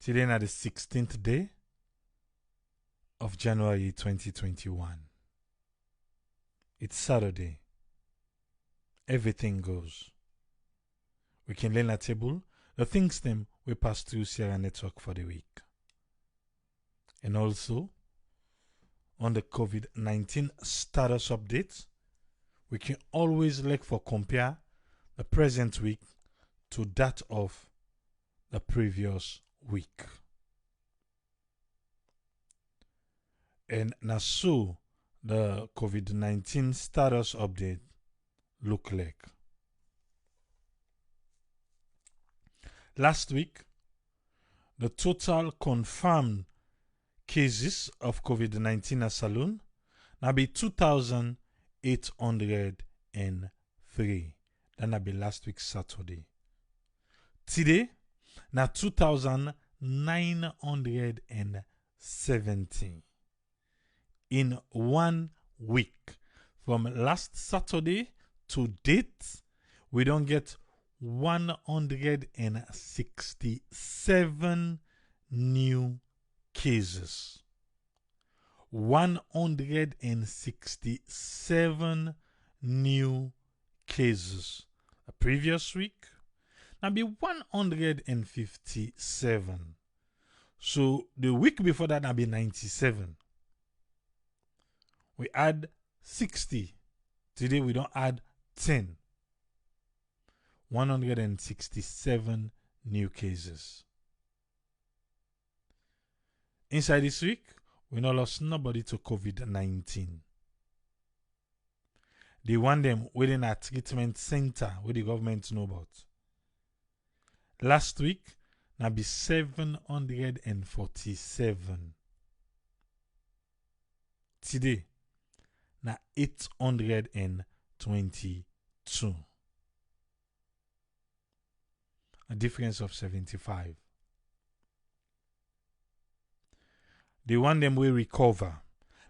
Today na the 16th day of January 2021. It's Saturday. Everything goes. We can learn at table the things them we pass through Sierra Network for the week. And also, on the COVID-19 status update, we can always look for compare the present week to that of the previous week. And now so the COVID-19 status update look like. Last week, the total confirmed cases of COVID-19 at Saloon now be 2,803. That be last week Saturday. Today, now 2,970. In 1 week, from last Saturday to date, we don't get 167 new cases. 167 new cases. The previous week, now be 157. So the week before that, now be 97. We add 60. Today we don't add 10. 167 new cases. Inside this week, we not lost nobody to COVID-19. They want them within a treatment center where the government know about. Last week, now be 747. Today, now 822. A difference of 75. The one them will recover.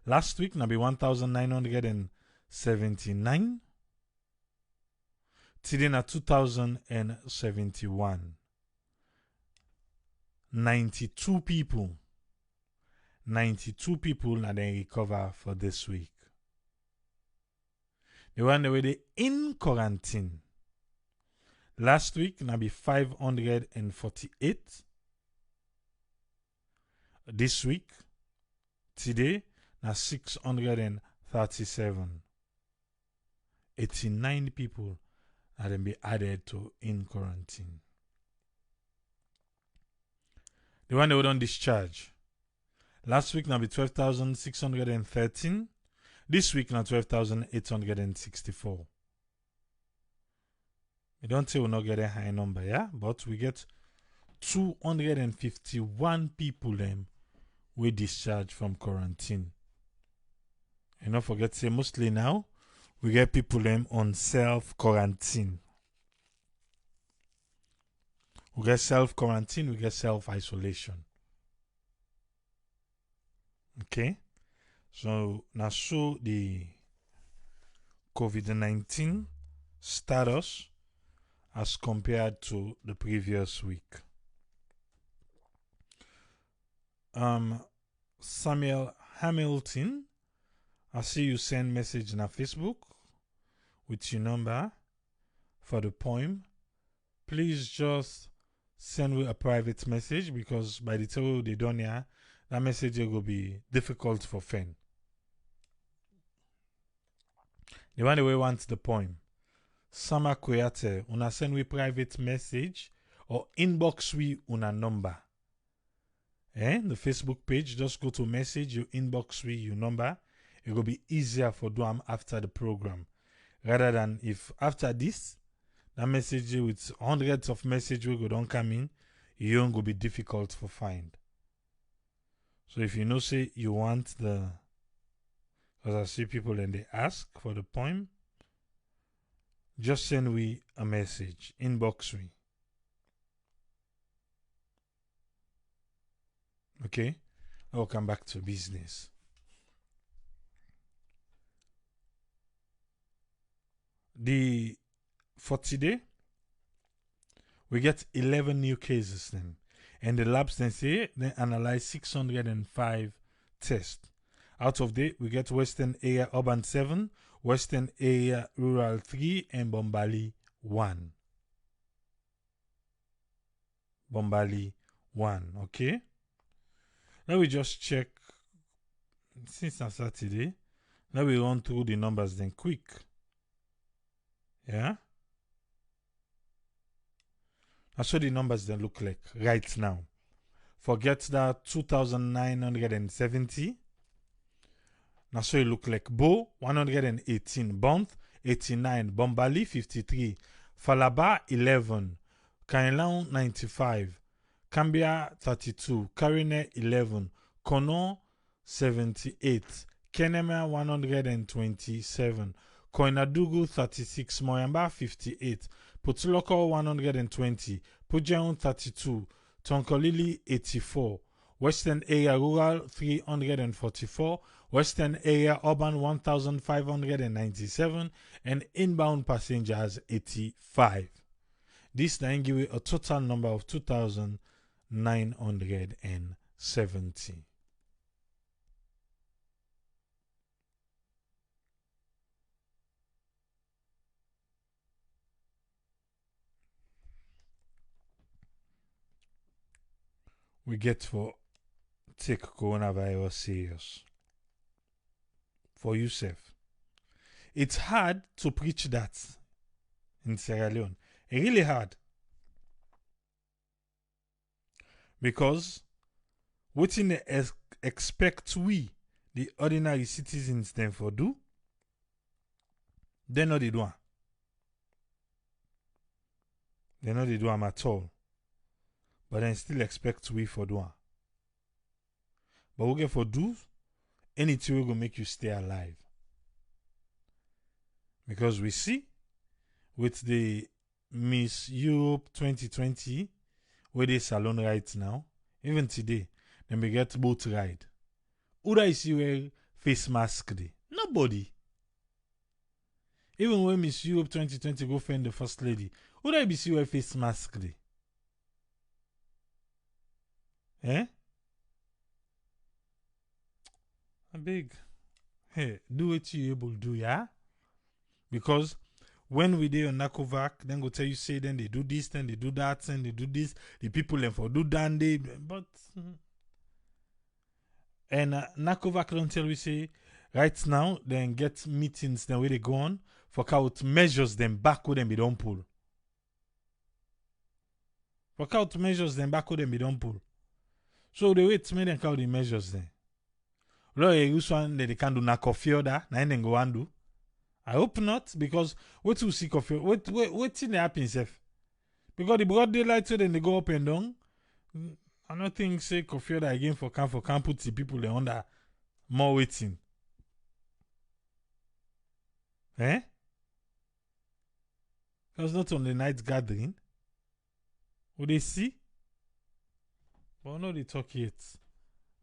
Last week, now be 1,979. Today, now 2,071. 92 people. 92 people now they recover for this week. The one that were in quarantine. Last week, now be 548. This week, today, now 637. 89 people are then be added to in quarantine. The one that were on discharge. Last week, now be 12,613. This week, now 12,864. We don't say we're not getting a high number, yeah? But we get 251 people them we discharged from quarantine. And don't forget to say mostly now we get people them on self-quarantine. We get self-quarantine, we get self-isolation. Okay? So now show the COVID-19 status as compared to the previous week. Samuel Hamilton, I see you send message on Facebook with your number for the poem. Please just send me a private message because by the time they done here, that message will be difficult for fan. The one we want the poem. Sama Koyate, una send we private message or inbox we una number. The Facebook page, just go to message, you inbox we your number. It will be easier for them after the program. Rather than if after this, that message with hundreds of messages will go don't come in, it will be difficult to find. So if you know say you want the, because I see people and they ask for the poem, just send we a message, inbox we. Okay, I'll come back to business. For today, we get 11 new cases then. And the labs then analyze 605 tests. Out of that, we get Western Area Urban 7, Western Area Rural 3, and Bombali 1. Bombali 1, okay? Now we just check, since on Saturday, now we run through the numbers then quick. Yeah? That's what the numbers then look like right now. Forget that 2,970. That's what it look like. Bo, 118. Bonth, 89. Bombali, 53. Falaba, 11. Kainlaon, 95. Cambia, 32. Karine, 11. Kono, 78. Kenema, 127. Koinadugu, 36. Moyamba, 58. Putuloko, 120. Pujeon, 32. Tonkolili, 84. Western Area Rural, 344. Western Area Urban, 1,597. And inbound passengers, 85. This then give you a total number of 2,970. We get for take coronavirus serious. For yourself. It's hard to preach that in Sierra Leone. It's really hard. Because what in expect we, the ordinary citizens, then for do, they know they do. They know they do them at all. But then still expect we for do. But we get for do anything will make you stay alive. Because we see with the Miss Europe 2020, where they salon right now, even today, then we get boat ride. Who do I see wear face mask day? Nobody. Even when Miss Europe 2020 go find the first lady, who do I be see wear face mask day? Eh? Big. Hey, do what you able to do, yeah? Because when we do on Nakovac, then go tell you, say, then they do this, then they do that, then they do this. The people then for do that, but. And Nakovac don't tell we, say, right now, then get meetings, then where they go on, for out measures them back with them, be don't pull. For out measures them back with them, be don't pull. So they wait, make them count the measures then. Lord, you use one that they can do na coffee order, na then go and do. I hope not, because what you see coffee, what in the happen self? Because the broad daylight, so then they go up and down. I don't think say coffee order again for camp put the people they under more waiting. Eh? Because not on the night gathering. What they see? But no, they talk yet.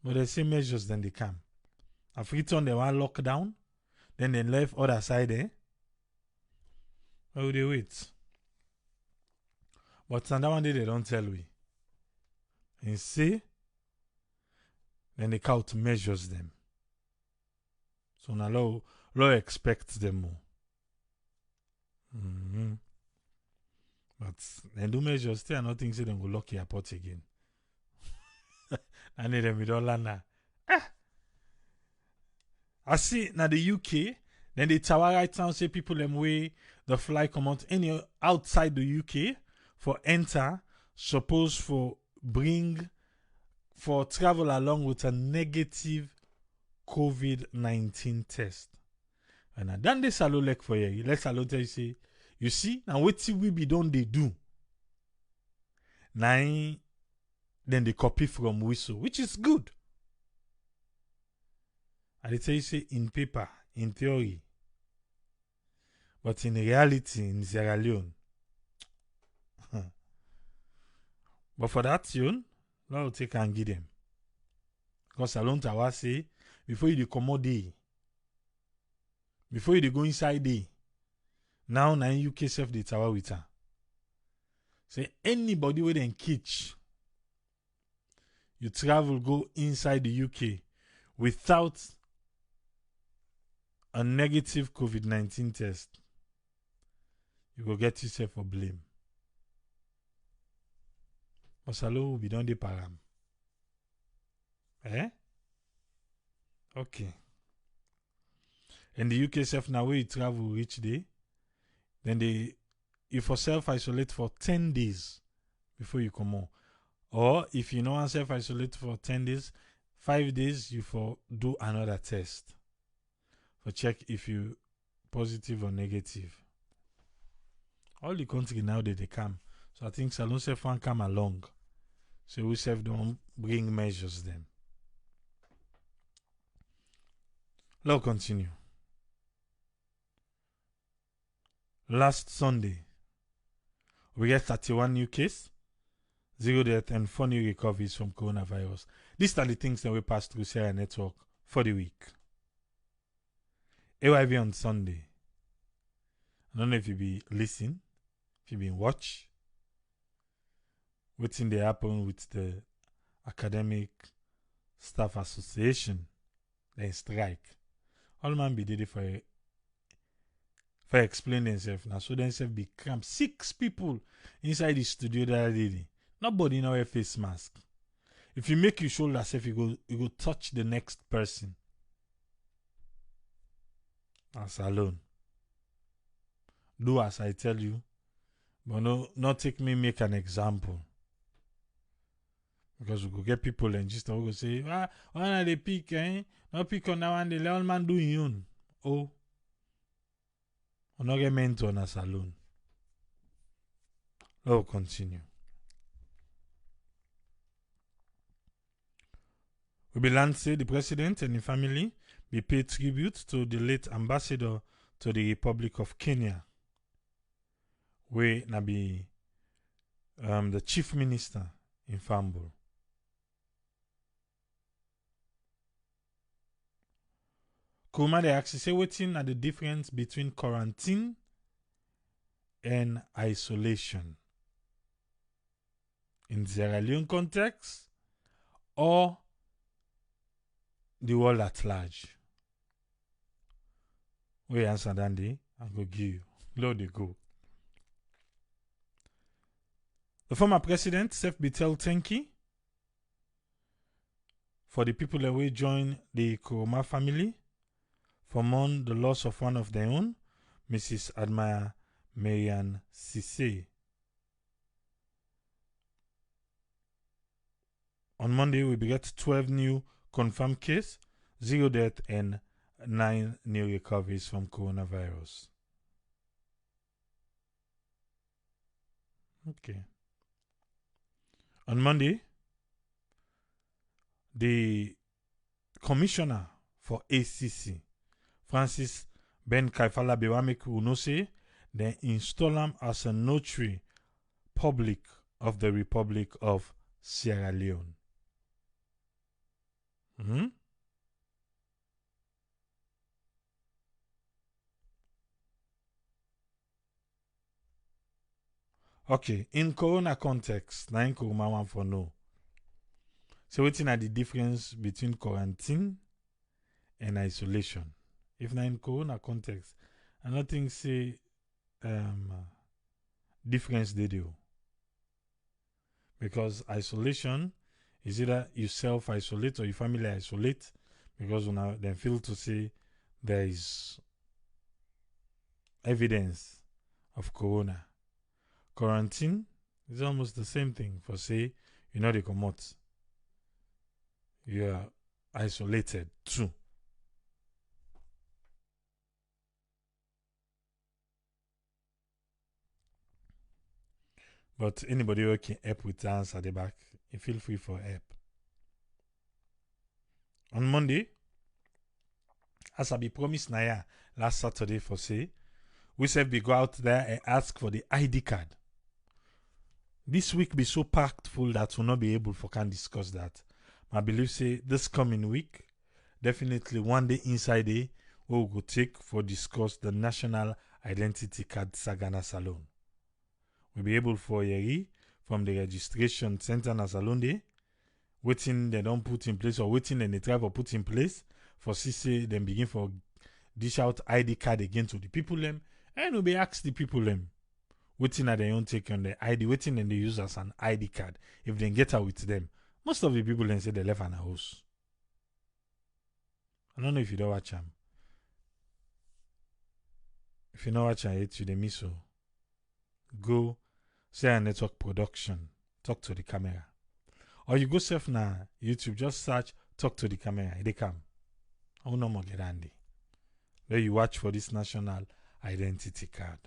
But they say measures then they come. African they want lockdown, then they left other side there. How they wait? But on that one day they don't tell we. And see, then they count measures them. So now law expects them more. But they do measures still nothing say them go lock your airport again. I need them with all now. I see now the UK, then the tower right now say people them way the fly come out any outside the UK for enter, suppose for bring for travel along with a negative COVID-19 test. And I done this alone like for you. Let's alone tell you say, you see, now what we be done they do. Now then they copy from whistle, which is good. And they tell you say in paper, in theory. But in reality, in Sierra Leone. But for that tune, Lord take and give them. Because alone Tawa say, before you come out day, before you go inside day, now in UK self the Tawa with her. Say anybody with them catch you travel go inside the UK without a negative COVID-19 test, you go get yourself a blame. Osalo will be done the param. Eh? Okay. In the UK self now where you travel each day, then you for self-isolate for 10 days before you come on. Or if you know self-isolate for 10 days, 5 days you for do another test. For check if you positive or negative. All the country now they come. So I think Salon self one come along. So we self don't bring measures them. Let's continue. Last Sunday, we get 31 new cases, 0 death, and 4 new recoveries from coronavirus. These are the things that we passed through Sierra Network for the week. AYV on Sunday. I don't know if you be listening, if you been watch. What's in the happen with the Academic Staff Association, they strike. All man be did it for explain themselves now. So themselves become 6 people inside the studio that did it. Nobody now wear face mask. If you make your shoulder safe, you go touch the next person. That's alone. Do as I tell you, but not take me make an example. Because we go get people and just go say, why are they pick, eh? No pick on that one, the little man doing you. Oh. Or not get mentor on a saloon. Let's continue. We be land say the president and the family be paid tribute to the late ambassador to the Republic of Kenya. We na be the chief minister in Fambo. Kuma they actually say wetin are the difference between quarantine and isolation in Sierra Leone context or the world at large. We answer Dandy and go give you. Lord they go. The former president, Sef Bitel Tenki, for the people that will join the Kuruma family, for mourn the loss of one of their own, Mrs. Admire Marian Sisse. On Monday, we get 12 new confirmed cases, 0 death, and 9 new recoveries from coronavirus. Okay. On Monday, the commissioner for ACC, Francis Ben Kaifala Bewameku Unose, then install him as a notary public of the Republic of Sierra Leone. Okay, in corona context, na in Kuruma one for no. So what's the difference between quarantine and isolation? If na in corona context, I don't think say difference they do. Because isolation is either you self-isolate or your family isolate because when they feel to say there is evidence of corona. Quarantine is almost the same thing for say you know they come out. You are isolated too. But anybody who can help with the answer at the back, you feel free for help. On Monday, as I be promised Naya last Saturday for say, we said we go out there and ask for the ID card. This week be so packed full that we'll not be able for can discuss that. I believe say this coming week, definitely one day inside day, we will go take for discuss the National Identity Card Sagana Salon. We'll be able for Yeri from the registration center na Salon day, waiting they don't put in place or waiting and they try to put in place for CC then begin for dish out ID card again to the people them and we be ask the people them waiting at their own take on the ID waiting and they use as an ID card if they get out with them. Most of the people then say they left an house. I don't know if you don't watch them. If you don't watch it, you the miss so. Go say a network production. Talk to the camera. Or you go surf now YouTube, just search talk to the camera. They come. I will no more get handy. Then you watch for this national identity card.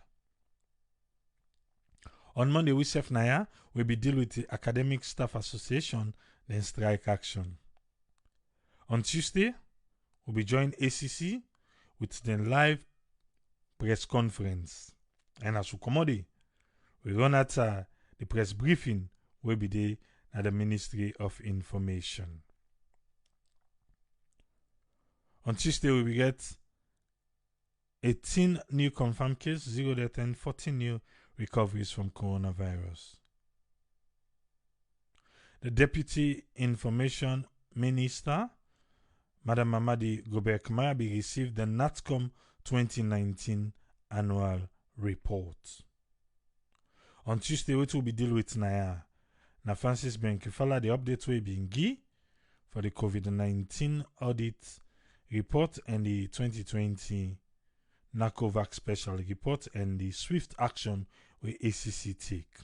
On Monday, we surf Naya will be deal with the Academic Staff Association, then strike action. On Tuesday, we'll be join ACC with the live press conference. And as we come we run at the press briefing will be there at the Ministry of Information. On Tuesday, we will get 18 new confirmed cases, 0 death, and 14 new recoveries from coronavirus. The Deputy Information Minister, Madam Mamadi Gobert-Kamayabi, received the NATCOM 2019 annual report. On Tuesday, we will be dealing with Naya. Na Francis Benkefala, the update will be in for the COVID-19 audit report and the 2020 NACOVAC special report and the swift action with ACC take.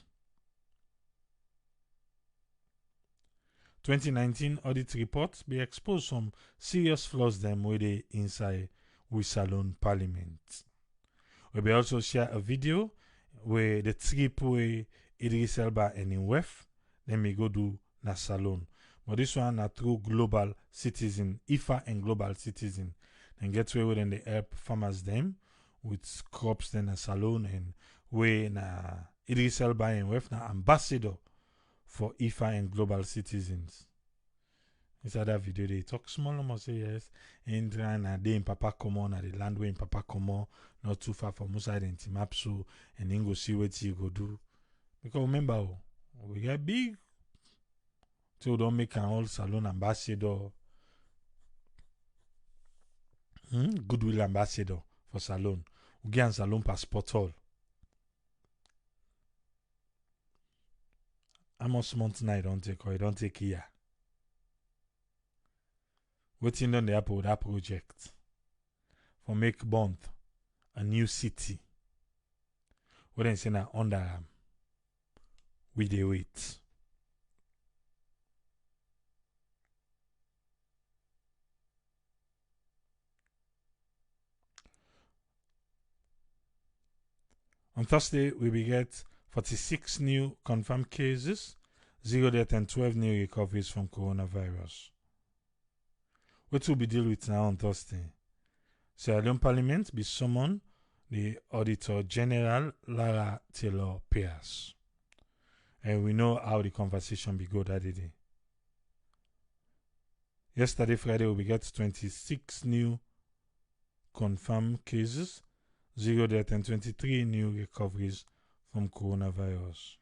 2019 audit report be exposed some serious flaws them with the inside with Salone Parliament. We will also share a video where the trip where Idris Elba and in Wef then we go do na Salone. But this one na through global citizen, IFA and global citizen. And get where then they help farmers them with crops then a Salone and where na Idris Elba and Wef na ambassador for IFA and global citizens. Inside that video they talk small almost say yes. And na day in Papa Komo na the land where in Papa Komo not too far from Musa and Timapso and then go see what you go do. Because remember we get big so don't make an old Salone ambassador. Goodwill ambassador for Salone. We get a Salone passport all. Almost month now, I don't take or I don't take here. Waiting on the Apple with that project for make Bond a new city. What then say now under we dey wait. On Thursday, we will get 46 new confirmed cases, 0 death, and 12 new recoveries from coronavirus. What will be dealt with now on Thursday? Sierra Leone Parliament be summoned the Auditor General Lara Taylor Pierce. And we know how the conversation be go that day. Yesterday, Friday, we get 26 new confirmed cases, 0 death, and 23 new recoveries from coronavirus.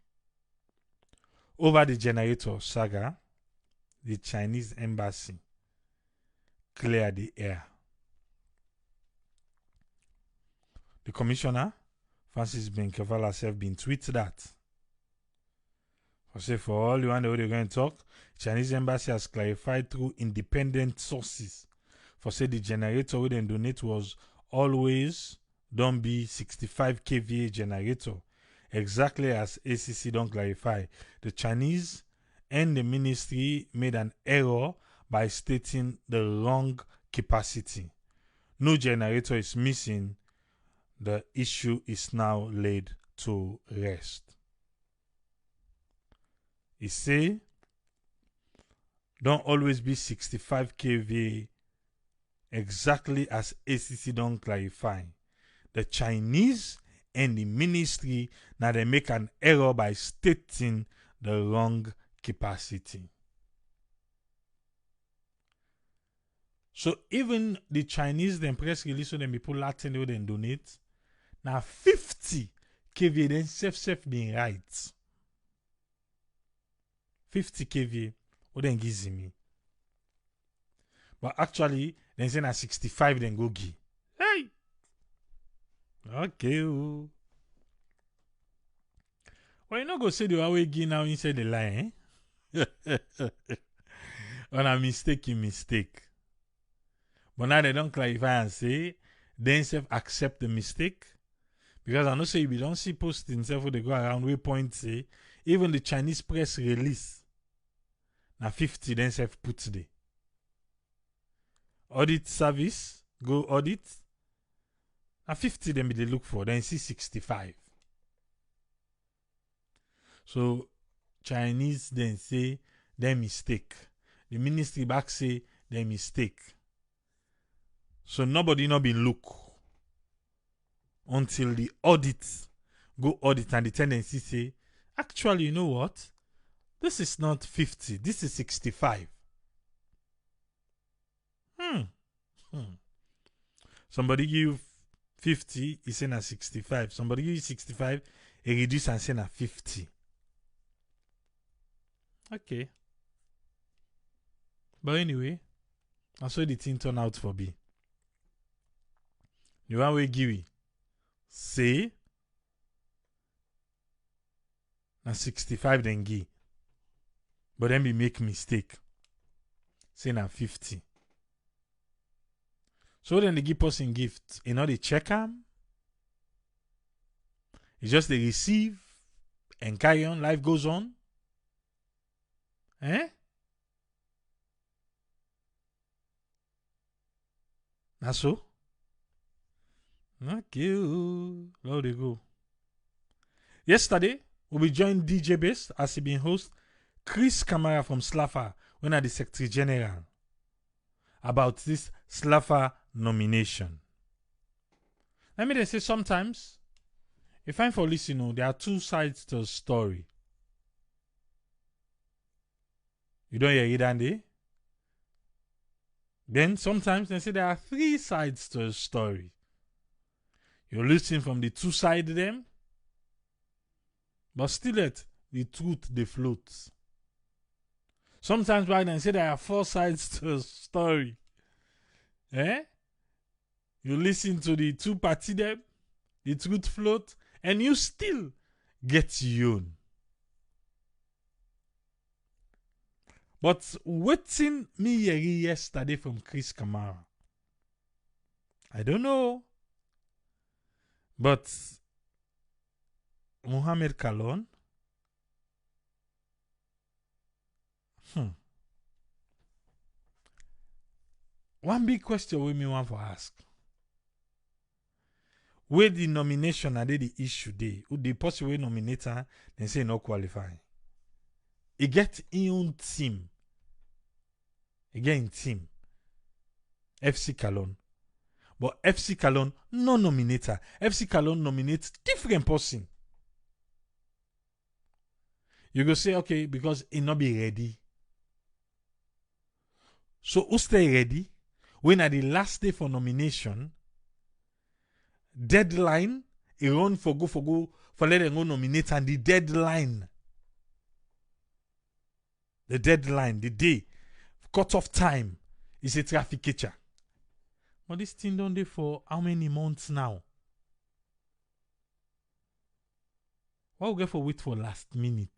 Over the generator saga, the Chinese embassy cleared the air. The commissioner, Francis Benkevala, have been tweeted that. For all you want they're going to talk, Chinese embassy has clarified through independent sources. For say the generator we then donate was always don't be 65 kVA generator. Exactly as ACC don't clarify. The Chinese and the ministry made an error by stating the wrong capacity. No generator is missing. The issue is now laid to rest. He say, don't always be 65 kVA exactly as ACC don't clarify. The Chinese and the ministry now they make an error by stating the wrong capacity. So even the Chinese then press release so them people Latin they then donate. Now 50 kVA then self being right. 50 kVA What then gives me? But actually, then say na 65 then go give. Hey! Okay. Oh. Well, you not go say the one way give now inside the line, eh? On a mistake. But now they don't clarify and say, they self accept the mistake. Because I know say if you don't see posting self where they go around we point say, even the Chinese press release, na 50 then self put there. Audit service, go audit. Na 50 then they look for, then see 65. So Chinese then say their mistake. The ministry back say their mistake. So nobody not been look until the audit go audit and the tendency say, actually, you know what? This is not 50, this is 65. Somebody give 50, he say na 65. Somebody give 65, he reduce and say na 50. Okay. But anyway, that's how the thing turn out for B. The one way give say na 65 then give. But then we make mistake. Say na 50. So then they give person gift. You know they check them. It's just they receive and carry on. Life goes on. Eh? That's so. Okay. There they go. Yesterday, we joined DJ Best as he been host Chris Kamara from Slaffa when at the Secretary General about this Slaffa nomination. Let me just say sometimes, if I'm for listening, there are two sides to a story. You don't hear it, Andy? Then sometimes they say there are three sides to a story. You're listening from the two sides of them, but still yet the truth they floats. Sometimes right now say there are four sides to a story. Eh? You listen to the two party them, the truth float, and you still get your own. But waiting me yesterday from Chris Kamara, I don't know. But Mohamed Kalon, one big question we me want to ask. Where the nomination are they the issue day? Who the possible nominator then say no qualify. He get in own team. Again team. FC Kalon. But FC Kalon no nominator. FC Kalon nominates different person. You go say, okay, because he not be ready. So who stay ready? When at the last day for nomination, deadline, he run for let them go nominate, and the deadline, the day, cut off time is a traffic catcher. But this thing done there for how many months now? What we get for wait for last minute?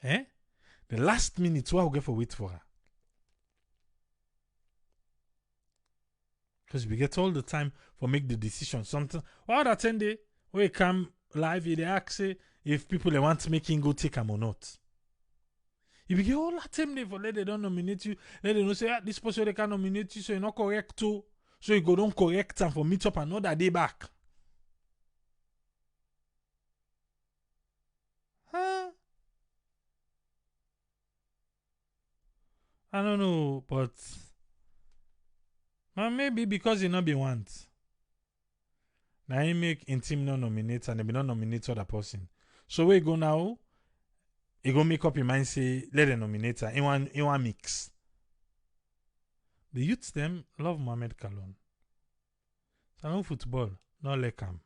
Eh? The last minute, what we get for wait for her? Because we get all the time for make the decision. Something all that 10 day we come live, they ask if people they want to make him go take them or not. If you get all that time there for let they don't nominate you, let them know say this person they can nominate you, so you're not correct too. So you go don't correct and for meet up another day back. Huh? I don't know, but maybe because he not be want. Now he make in team not nominate and they be not nominate other person. So where you go now? You go make up your mind say let the nominator in one mix. The youths them love Mohamed Kalon. Salon football, not like him.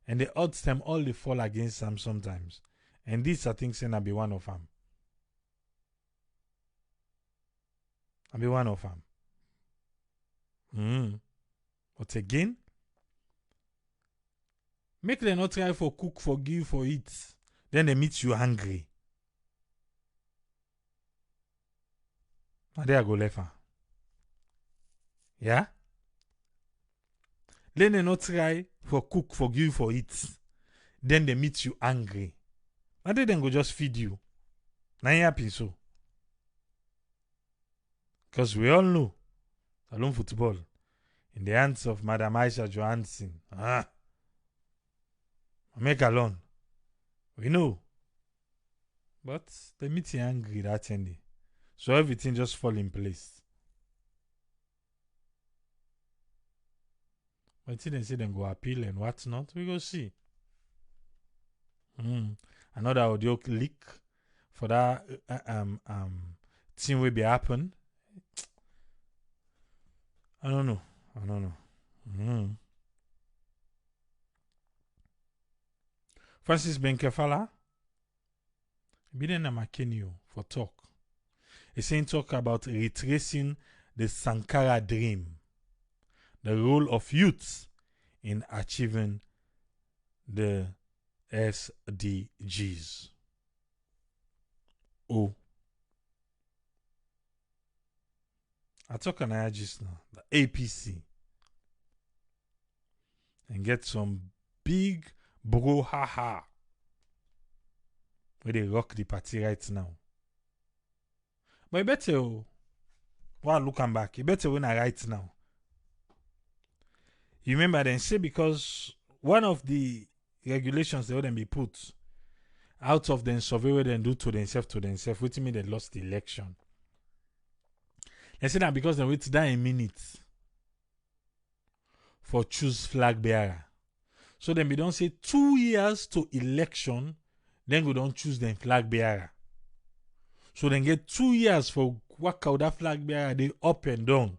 And the odds them all they fall against them sometimes. And this, I think, say na be one of them. I be one of them. But again, make them not try for cook, for give, for eat. Then they meet you hungry. And there I go left. Yeah? Then they not try for cook, for give, for eat. Then they meet you angry. And they then go just feed you. Now you happy so. Because we all know Salon football in the hands of Madam Aisha Johansson. Make alone. We know. But they meet you angry that end. So everything just fall in place. But until they say they go appeal and what's not, we go see. Another audio leak for that thing will be happen. I don't know. Francis Benkefala, Biden Amakenio for talk. He's saying talk about retracing the Sankara dream, the role of youth in achieving the SDGs. Oh. I talk on IGs now, the APC, and get some big brouhaha where they rock the party right now. But you better, while looking back, you better when I write now. You remember then say because one of the regulations they wouldn't be put out of the survey where they do to themselves, which mean they lost the election. They say that because they wait down a minute for choose flag bearer. So then we don't say 2 years to election, then we don't choose the flag bearer. So then get 2 years for work out that flag bearer, they up and down.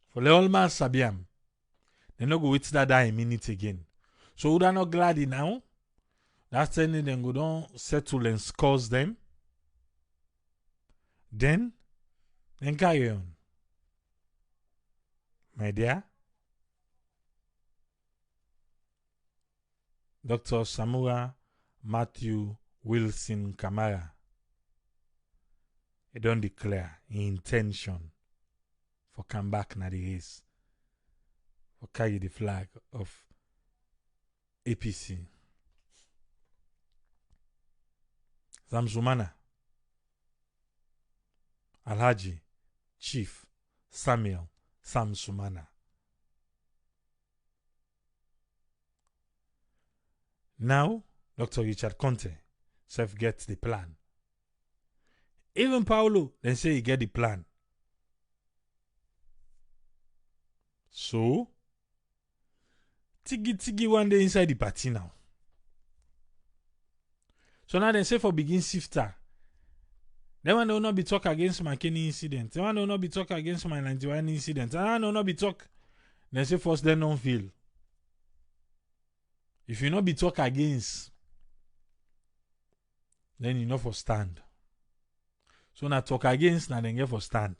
For the old man Sabiam, they no go wait that a minute again. So we are not glad now. That's any then go don't settle and scores them. Then carry on. My dear, Dr. Samura Matthew Wilson Kamara, he don't declare intention for come back na the race, for carry the flag of APC. Zamzumana, Alhaji, Chief Samuel Samsumana. Now, Dr. Richard Conte self gets the plan. Even Paulo then say he get the plan. So, Tigi one day inside the party now. So now they say for begin sifter. They want to not be talk against my Kenny incident. They want to not be talk against my 91 incident. They want to not be talk. They say first they don't feel. If you not be talk against, then you know for stand. So now talk against, now then get for stand.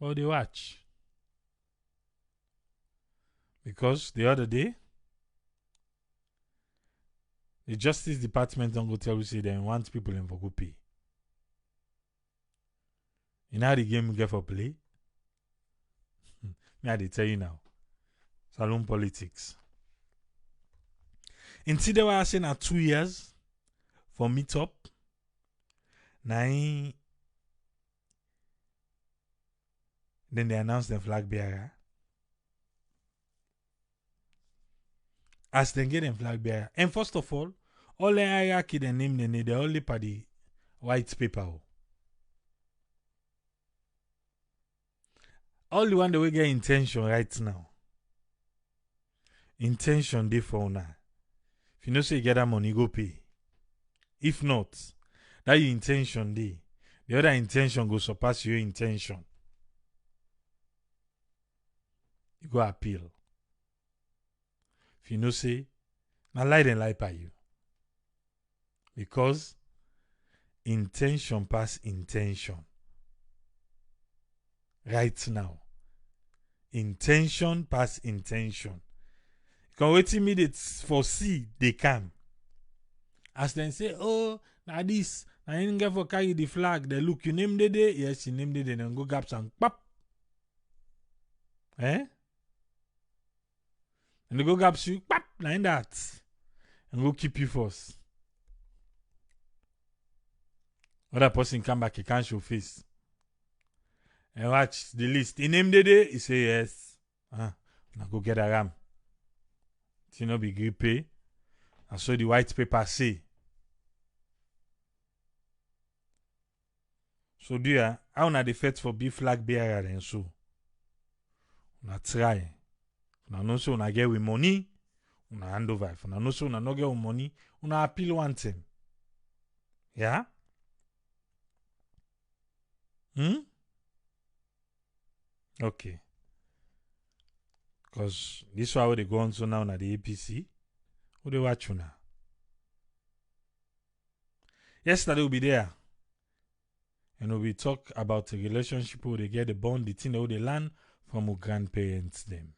But they watch. Because the other day, the Justice Department don't go tell you say they want people in for go pay. You know how the game get for play? Me I dey tell you now. Salon politics. Instead they were saying 2 years for meet up. Then they announced the flag bearer. As they get them flag bearer. And first of all the hierarchy they name they only for the white paper. All the one that we get intention right now. Intention dey for now. If you know say you get that money, go pay. If not, that your intention dey. The other intention go surpass your intention. You go appeal. If you know say Now lie then lie by you. Because intention pass intention. Right now. Intention pass intention. Because waiting me they foresee they come. As they say, oh, now this, I ain't get for carry the flag. They look, you name the day, yes, you name the day, then go gaps and pop. Eh? And they go gaps you, pop, like that. And go keep you first. Other person come back, he can't show face. And watch the list. He name the day, he say yes. Now go get a ram. It no be gree pay. And so the white paper say. So dear, how na the fet for big flag bearer and so? Una try. Una know so una get with money. Una hand over. If una know so una no get with money, una appeal one thing. Yeah? Okay. Because this one they go on so now na the APC. Who they watch you now? Yesterday we'll be there. And we talk about the relationship where they get the bond, the thing that they learn from our grandparents them.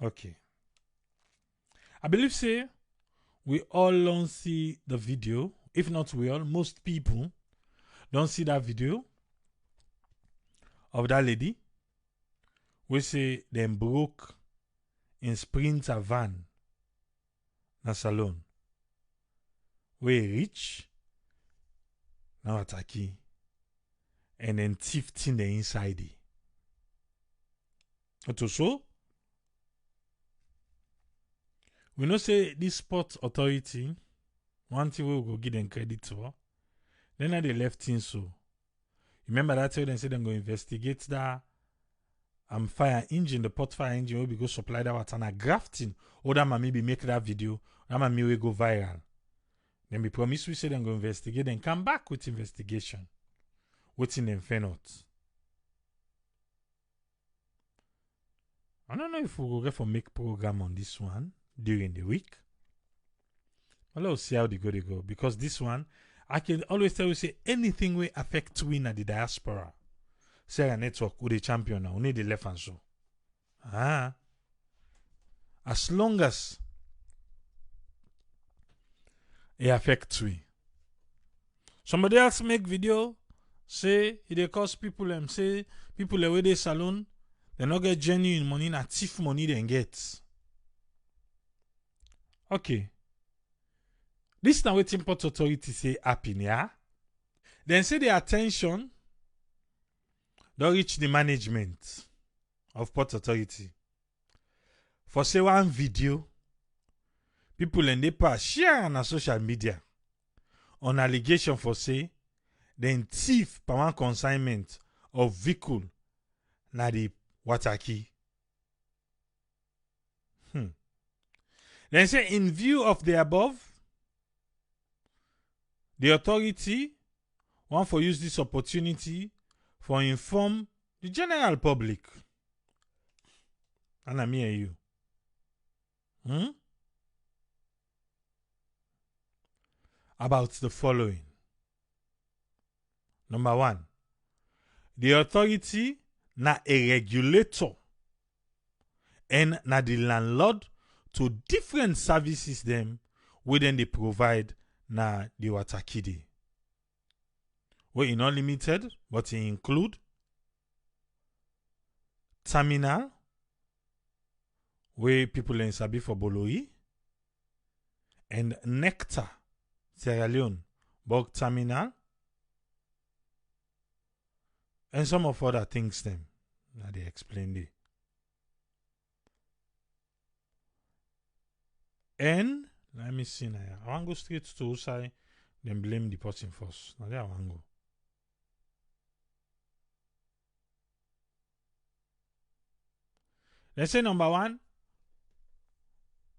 Okay. I believe say we all don't see the video. If not we all, most people don't see that video of that lady. We say them broke in Sprinter van na salon. We rich now attacking and then thief in the inside. So we know say this sport authority, one thing we will go give them credit for. Then they left things so. Remember that time they said they're going to investigate that fire engine, the pot fire engine will be go supply that water and grafting. Or that maybe make that video, that maybe will go viral. Then we promise we say they're going to investigate and come back with investigation. What's in them fair out. I don't know if we'll go for make program on this one during the week. But let's see how they go. Because this one, I can always tell you say anything will affect win at the diaspora. Say a network who the champion now, only the left and so. As long as it affects we. Somebody else make video, say it cost people them, say people away the salon, they not get genuine money, na thief money they get. Okay. This is now what import authority say happen, yeah? Then say the attention don't reach the management of Port Authority. For say one video, people in the past share on social media on allegation for say then thief per one consignment of vehicle na the water key. Then say in view of the above, the authority want for use this opportunity for inform the general public. And I mean you. About the following. Number one, the authority na a regulator and na the landlord to different services them within they provide na the water kidi. We in unlimited, but it include terminal where people in Sabi for Boloi and Nectar Sierra Leone Bog Terminal and some of other things them that they explained it. And let me see now. I want to go straight to Usai, then blame the person first. Now there I want to go. Let's say number one,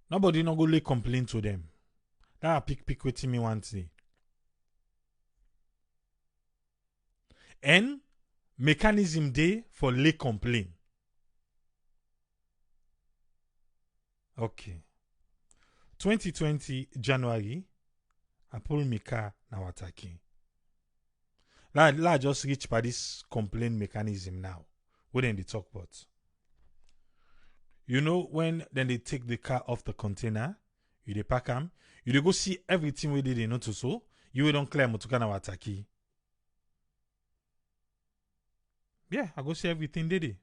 nobody no go lay complaint to them. That a pick with me one day. And mechanism day for lay complaint. Okay. 2020 January, I pull my car na Wataki. La just reach by this complaint mechanism now. What then they talk about? You know when then they take the car off the container, you dey pack them, you dey go see everything we did not to so, you don't clear motoka na Wataki. Yeah, I go see everything did it.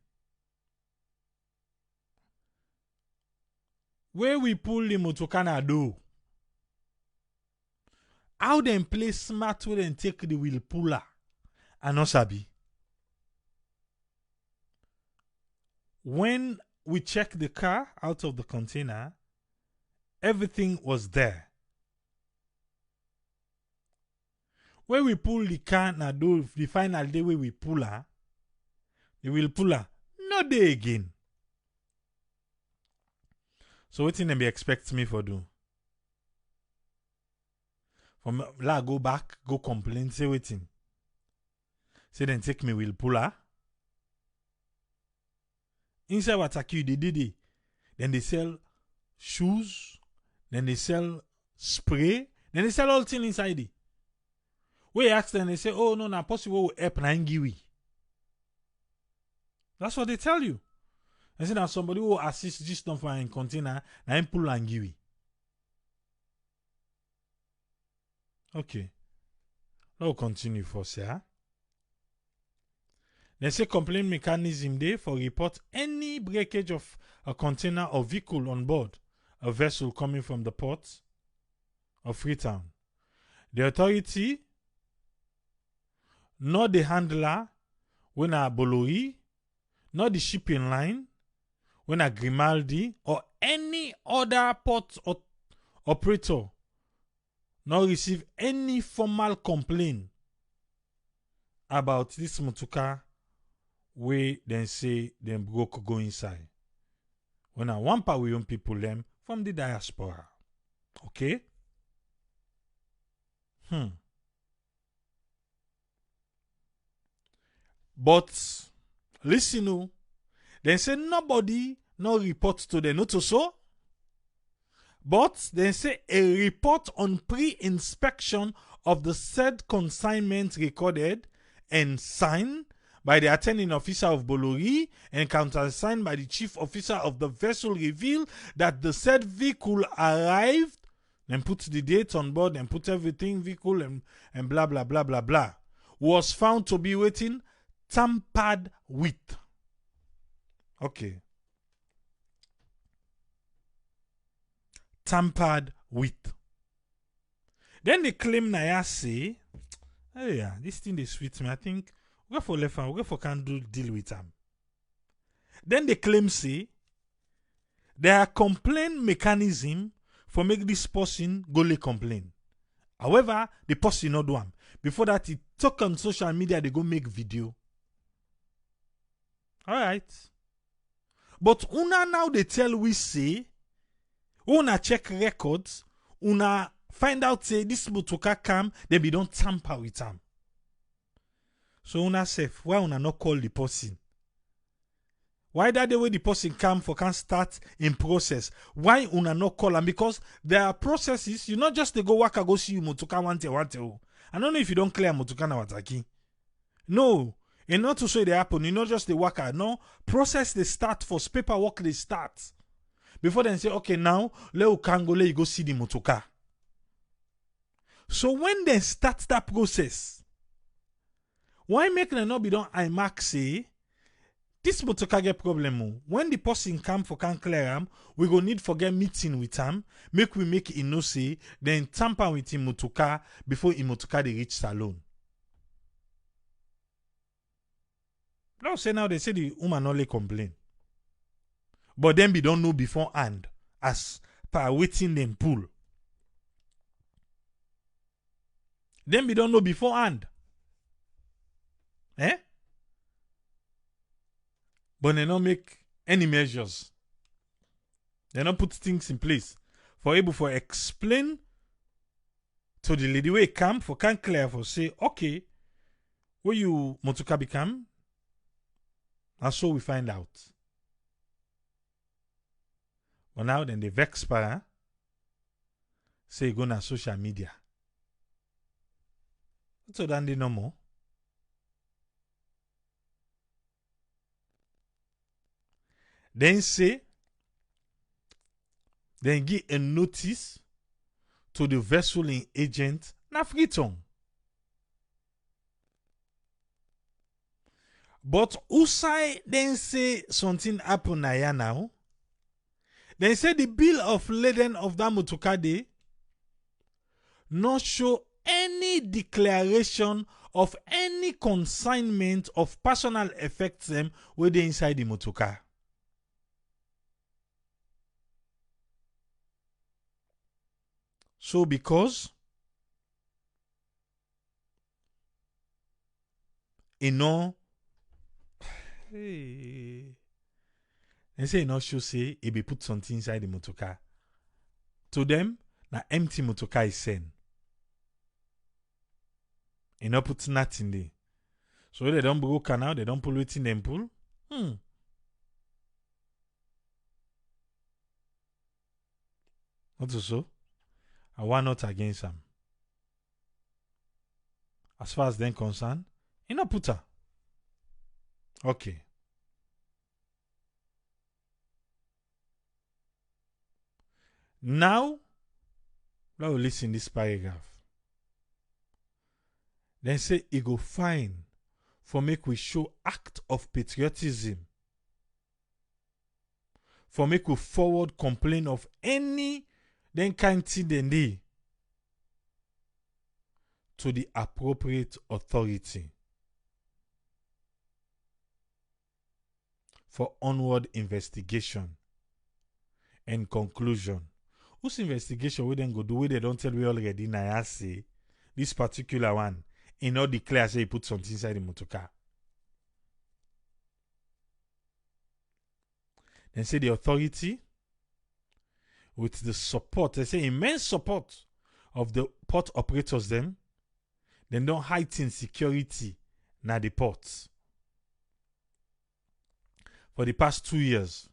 Where we pull the motoka na do? How them play smart way and take the wheel puller and not sabi. When we check the car out of the container, everything was there. When we pull the car na do the final day where we pull her, the wheel puller no day again. So what thing them be expect me for do? From la go back, go complain, say waiting. Say then take me wheel puller. Inside Wataki, they did it. Then they sell shoes, then they sell spray, then they sell all things inside it. We ask them, they say, oh no, na possible we help na ngiwi. That's what they tell you. They say that somebody who assist this stuff in container, na him pull and ngiwi. Okay. Now continue first, yeah. They say complaint mechanism there for report any breakage of a container or vehicle on board a vessel coming from the port of Freetown. The authority, not the handler, when a Bolori, not the shipping line, when a Grimaldi, or any other port operator, not receive any formal complaint about this motoka where then say them broke go inside. When I want we young people them from the diaspora. Okay? But listen, oh, they say nobody no report to the not so. But they say a report on pre-inspection of the said consignment recorded and signed by the attending officer of Bolori and countersigned by the chief officer of the vessel reveal that the said vehicle arrived, then put the date on board and put everything, vehicle and blah blah blah blah blah, was found to be waiting tampered with. Okay. Tampered with. Then they claim Naya say, hey, yeah, this thing they sweet me. I think we go for left hand, we go for can do deal with them. Then they claim say there are complaint mechanism for make this person go lay complain. However, the person not do them. Before that, he talk on social media, they go make video. Alright. But una now they tell we say, una check records, una find out say this motoka come, then we don't tamper with them. So una safe, why una not call the person? Why that the way the person come for can start in process? Why una not call them? Because there are processes, you not just they go waka go see you motoka wante. I don't know if you don't clear motoka na wataki. No. And not to say they happen, you not just the waka. No. Process they start for paperwork they start. Before they say, okay, now let you go see the motoka. So when they start that process, why make them not be done? I mark say this motoka get problem. When the person come for can clear him, we go need for get meeting with him. Make we make it no say, then tamper with him motoka before him motoka they reach salon. Now say now they say the woman only complain. But then we don't know beforehand as per waiting them pull. Then we don't know beforehand. Eh? But they don't make any measures. They don't put things in place for able for explain to the lady where come for can clear for say, okay, where you motoka become? And so we find out. But now then they vex para. Say go na social media. So then they no more. Then say, then give a notice to the vessel in agent na free tongue. But Usai then say something happen na ya now. Then say the bill of lading of that motorcade not show any declaration of any consignment of personal effects them where they inside the motorcar. So because they say not show say he be put something inside the motorcar. To them, na empty motorcar is sent. He not put nothing there. So they don't broke canal, they don't pull it in them pull. Not so. And why not against them? As far as them concerned, he not put her. Okay. Now, let us listen this paragraph. Then say he go fine for make we show act of patriotism. For make we forward complain of any then kind thing then they to the appropriate authority for onward investigation and conclusion. Whose investigation we then go do? We they don't tell we already. Now I say this particular one, he not declare say he put something inside the motorcar. Then say the authority with the support, they say immense support of the port operators them, then don't heighten security na the ports. For the past 2 years,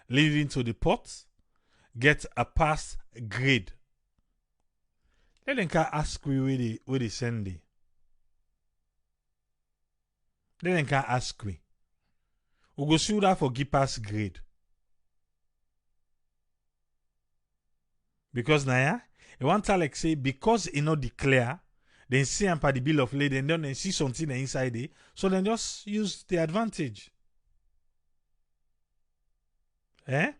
leading to the ports, get a pass grade. Let them can ask we where they send it. Let them can ask we. We go see that for give pass grade. Because now, you want to like say because it not declare, then see and the bill of lading, then they see something inside it, so then just use the advantage. Eh?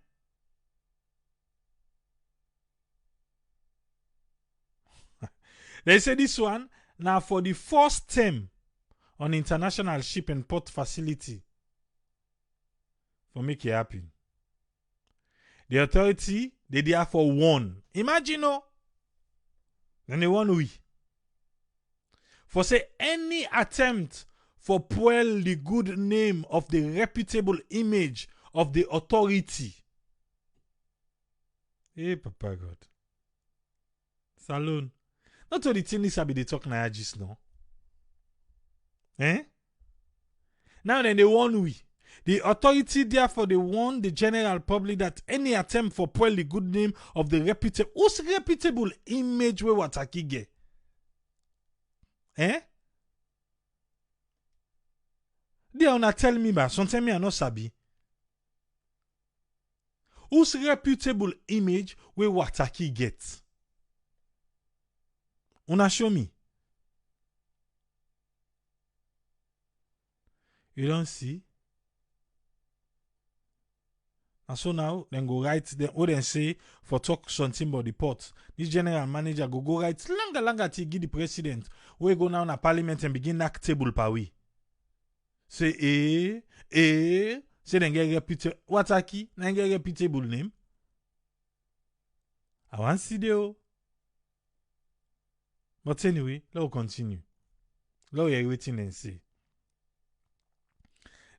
They say this one now for the first term on international ship and port facility for make it happen. The authority they therefore warn. Imagine no. Then they warn we. For say any attempt for spoil the good name of the reputable image of the authority. Hey, Papa God. Salon. Not all the things I be the talk na just no. Eh? Now then they warn we. The authority therefore they warn the general public that any attempt for spoil the good name of the reputable whose reputable image we wataki get. Eh? They are not tell me ba sometimes me are not sabi. Whose reputable image we wataki get. Una show me. You don't see? And so now, then go write, then what then say for talk something about the port. This general manager go write longer till give the president. We go now in a parliament and begin knock table pa we. Say say then get reputable. What a key? Then get reputable name. I want to see the. But anyway, let's continue. Let's hear waiting and see.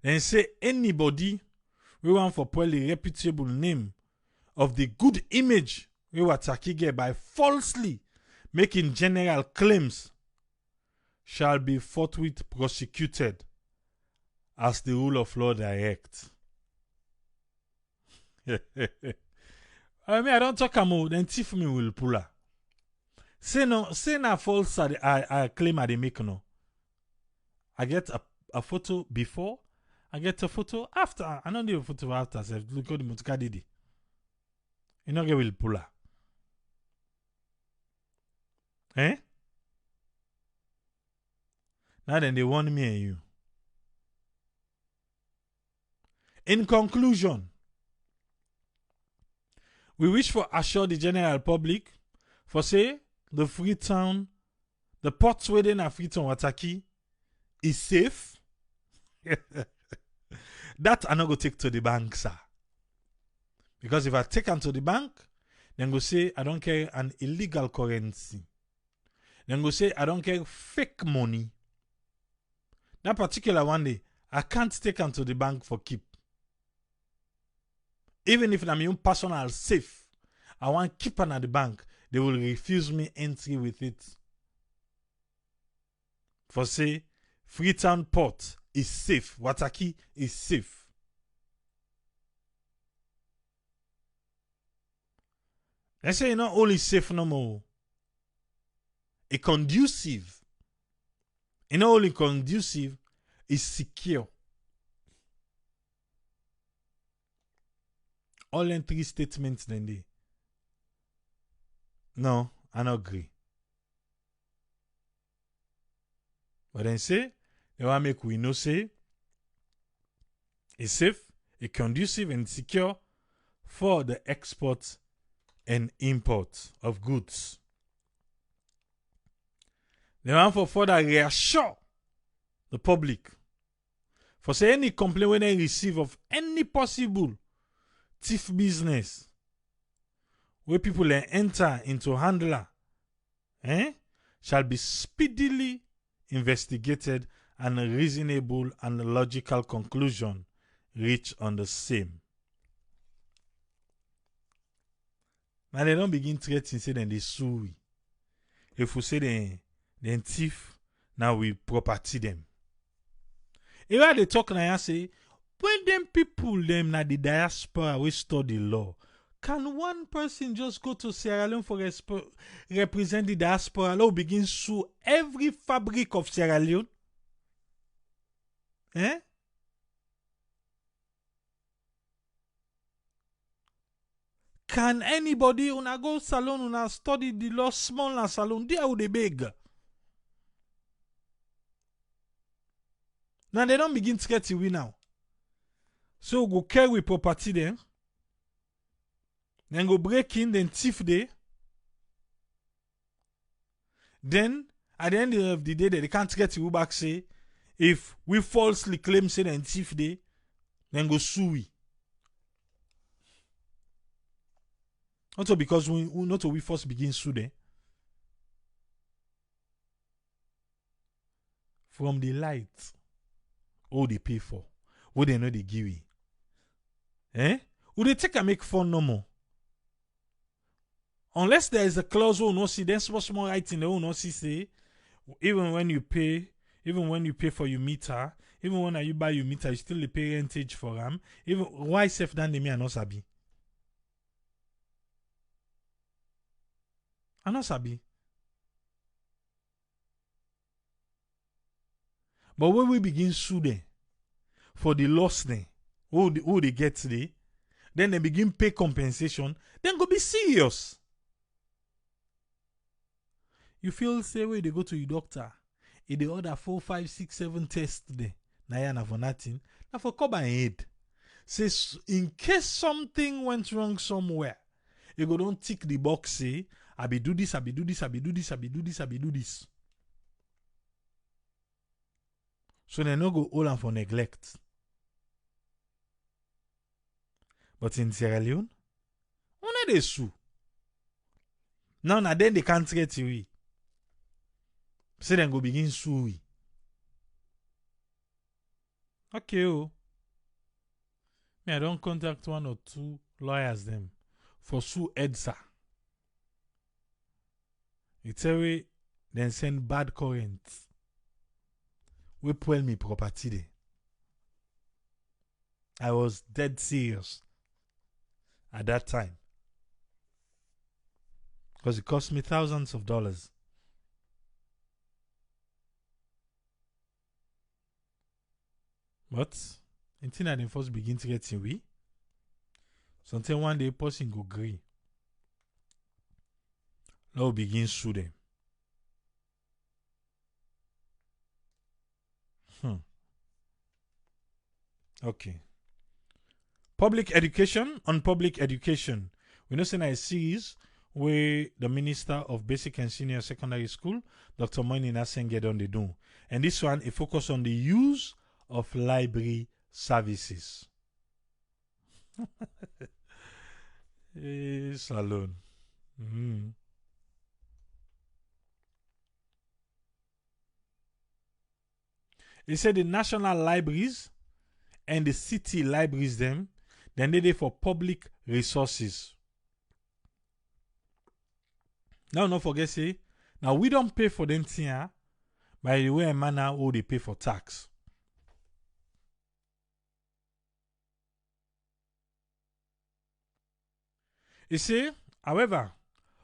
Then say anybody we want for spoil the reputable name of the good image we were attacking by falsely making general claims shall be forthwith prosecuted as the rule of law directs. I mean, I don't talk about then thief me will pull her. Say no, say na false I claim I dey make no. I get a photo before, I get a photo after. I don't need a photo after. So look at the Mutuka Didi. You know, get will pull her. Eh? Now then they want me and you. In conclusion, we wish for assure the general public for say the Freetown, the ports within a Freetown Wataki is safe. That I not go take to the bank, sir. Because if I take them to the bank, then go say I don't care an illegal currency. Then go say I don't care fake money. That particular one day, I can't take them to the bank for keep. Even if I'm your personal safe, I want keep on at the bank, they will refuse me entry with it. For say, Freetown Port is safe. Wataki is safe. Let's say not only safe no more. A conducive. Not only conducive, is secure. All in 3 statements then they. No, I don't agree. But then say, they want make we know say, it's safe, it's conducive and secure for the export and import of goods. They want for further reassure the public. For say any complaint when they receive of any possible thief business where people enter into handler shall be speedily investigated and a reasonable and logical conclusion reached on the same. Now they don't begin threatening say then they sue we. If we say then thief, now we property them. If they talk now say, when them people them na the diaspora we study law, can one person just go to Sierra Leone for represent the diaspora law begin sue every fabric of Sierra Leone? Eh? Can anybody una go salon una study the law small na salon there would they beg? Now they don't begin threatening we now. So go carry property there. Then go break in, then thief there. Then at the end of the day, they can't get you back say, if we falsely claim say then thief there, then go sue we. Also because we first begin sue there. From the light, all they pay for, what they know they give you. Would they take and make fun no more? Unless there is a clause who no see, then small writing they will not see say, even when you pay for your meter, even when you buy your meter, you still pay rentage for them. Even why safe than the me and not sabi? I not sabi. But when we begin sue them for the loss then, who they get today, then they begin pay compensation, then go be serious. You feel say way they go to your doctor, if they order 4, 5, 6, 7 tests today, na for nothing, na for cover and head. Say in case something went wrong somewhere, you go don't tick the box say, I be do this, I be do this, I be do this, I be do this, I be do this. So they no go all and for neglect. But in Sierra Leone, when they sue? Now then they can't get you. Say then go begin sue. Okay, oh. Me, I don't contact 1 or 2 lawyers them for sue EDSA. It's a way then send bad currents. We pull me property there. I was dead serious. at that time. Because it cost me thousands of dollars. But until I first begin to get in we, something one day person go agree. Now we begin sue them. Okay. Public education. On public education, we know saying a series where the Minister of Basic and Senior Secondary School, Dr. Moini Nasenged, on the do. And this one, it focus on the use of library services. Salon. He said the national libraries and the city libraries then they for public resources. Now don't forget say, now we don't pay for them thing, by the way manner how they pay for tax. He say, however,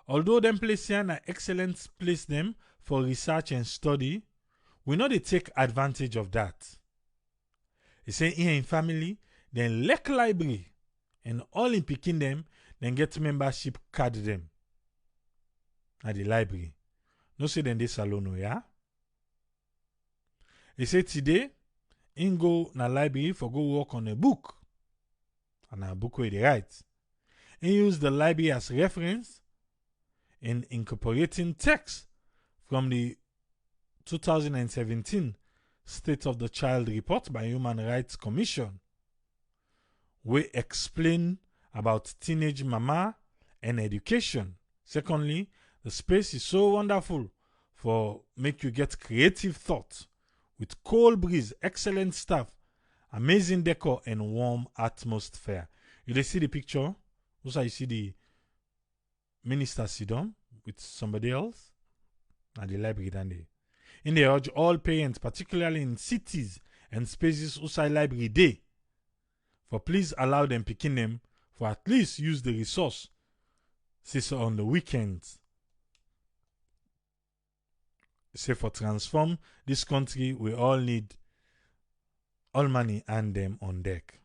although them place here an excellent place them for research and study, we know they take advantage of that. He say here in family, then lek library and all in picking them, then get membership card them at the library. No say then they salon, yeah? He say today, in go na library for go work on a book. And a book where they write. And use the library as reference in incorporating text from the 2017 State of the Child Report by Human Rights Commission. We explain about teenage mama and education. Secondly, the space is so wonderful for make you get creative thought with cold breeze, excellent staff, amazing decor, and warm atmosphere. You see the picture? Also, you see the minister sit down with somebody else at the library. In the urge all parents, particularly in cities and spaces outside library day, for please allow them picking them for at least use the resource so on the weekends. Say for transform this country, we all need all money and them on deck.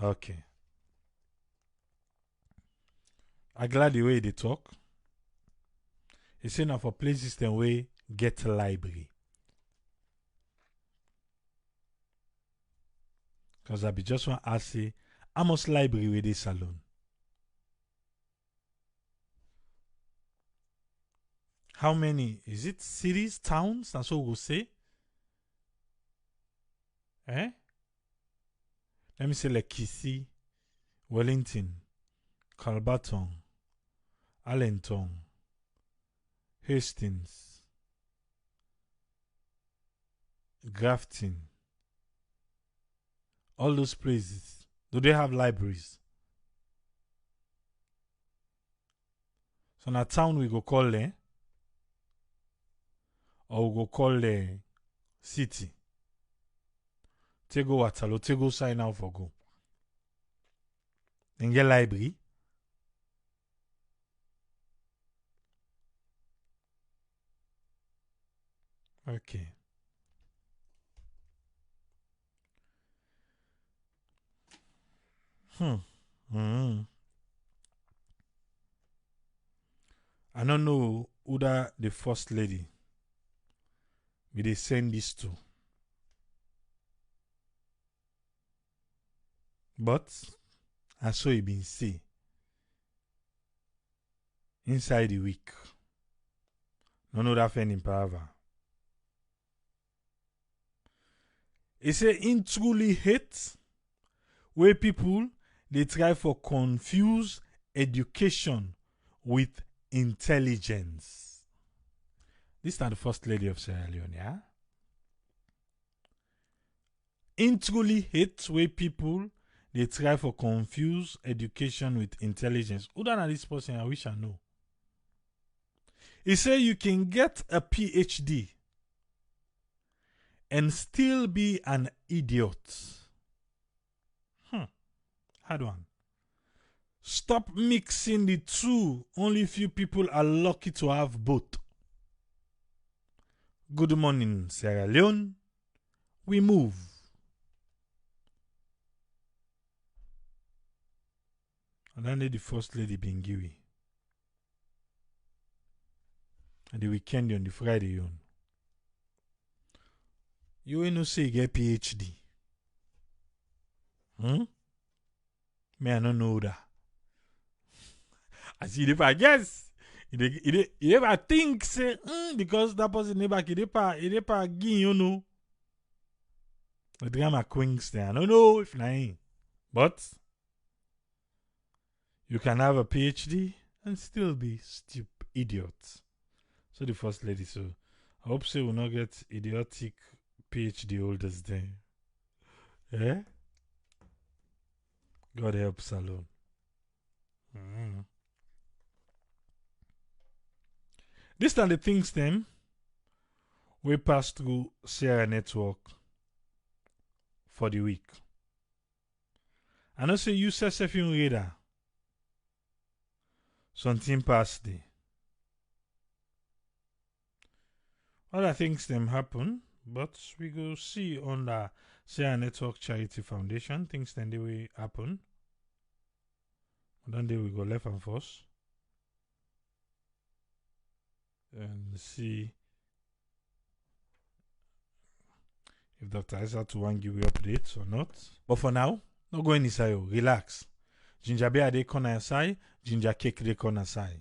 Okay. I'm glad the way they talk. He say now for places the way get a library. Because I be just want to ask say, how much library with this salon? How many? Is it cities, towns? That's what we'll say. Eh? Let me say like Kissy, Wellington, Calbaton, Allenton, Hastings, Grafton. All those places. Do they have libraries? So in a town we go call there. Or we go call the city. Take go Waterloo, take go sign out for go. And get library. Okay. I don't know who the first lady we they send this to. But I saw it been say inside the week. No know that fan in power. It say in truly hate where people they try for confuse education with intelligence. This is not the first lady of Sierra Leone, yeah? In truly hate where people they try for confuse education with intelligence. Who done this person? I wish I know. He say you can get a PhD and still be an idiot. Hard one. Stop mixing the two. Only few people are lucky to have both. Good morning, Sierra Leone. We move. And then the first lady Bingiwi. And the weekend on the Friday on. You ain't no say you get PhD. Me, I don't know that. I see if I guess. He never think say because that person never he never give you know. The drama queens there. I don't know if I ain't. But you can have a PhD and still be stupid idiots. So the first lady, so I hope she will not get idiotic PhD holders there. Yeah? God help Salon. This time the things them we pass through Sierra Network for the week. I know say you say Sefin Radar. Something past day. Other things them happen, but we go see on the Sierra Network Charity Foundation things then they will happen. And then they will go left and first and see if Dr. Isaac to want give you updates or not. But for now, not going inside. Relax. Ginger beer they corner aside, ginger cake they corner aside.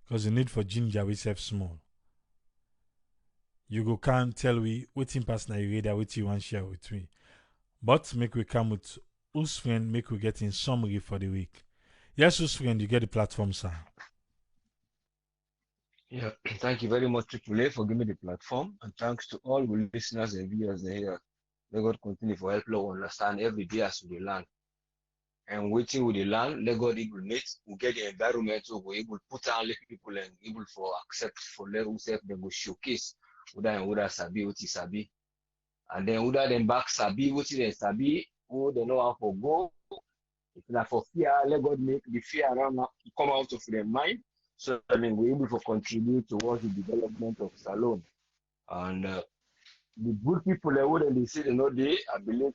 Because the need for ginger we serve small. You go can't tell we waiting past na you read what you want share with me. But make we come with whose friend make we get in summary for the week. Yes, whose friend you get the platform, sir. Yeah, thank you very much, Triple A, for giving me the platform, and thanks to all the listeners and viewers here. Let God continue for help Lord understand every day as we learn. And waiting with the land, let God able meet, we get the environment so we able put on people and able for accept for let us help them go showcase whether sabi what is sabi. And then whether them back sabi what is sabi, who they know how to go. If not for fear, let God make the fear around come out of their mind. So I mean we're able to contribute towards the development of Salon. And the good people they say they know they I believe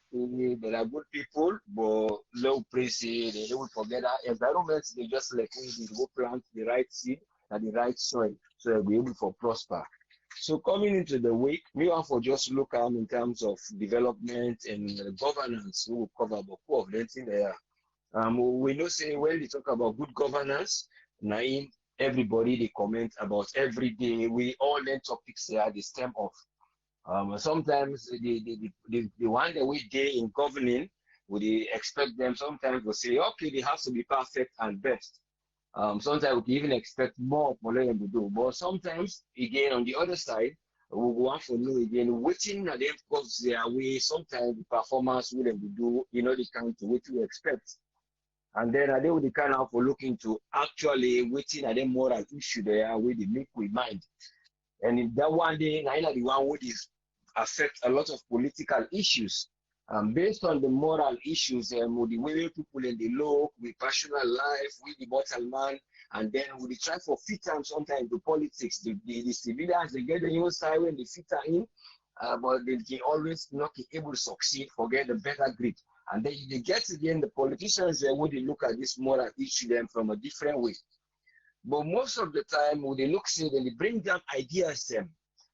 there are good people, but low praise they will forget that environment they just like we go plant the right seed and the right soil so they'll be able to prosper. So coming into the week, me want for just look at in terms of development and governance, we will cover about four of them in there. We know say when we talk about good governance, now everybody they comment about every day. We all learn topics there at the stem of. Sometimes the one that we day in governing, we expect them. Sometimes we say okay, they have to be perfect and best. Sometimes we even expect more for them to do. But sometimes again on the other side, we want to know again waiting at them because their way. Sometimes the performance we them to do, they come to what we expect. And then they would kind of look into actually waiting at the moral issue there with the make we mind. And in that one day, I the one would affect a lot of political issues. Based on the moral issues, with the way people in the law, with personal life, with the bottom man, and then we try for fit time sometimes to politics. The civilians they get the new side when they fit in, but they can always not be able to succeed, forget the better grip. And then they get again the politicians they would look at this moral issue them from a different way. But most of the time when they look say then they bring down ideas them.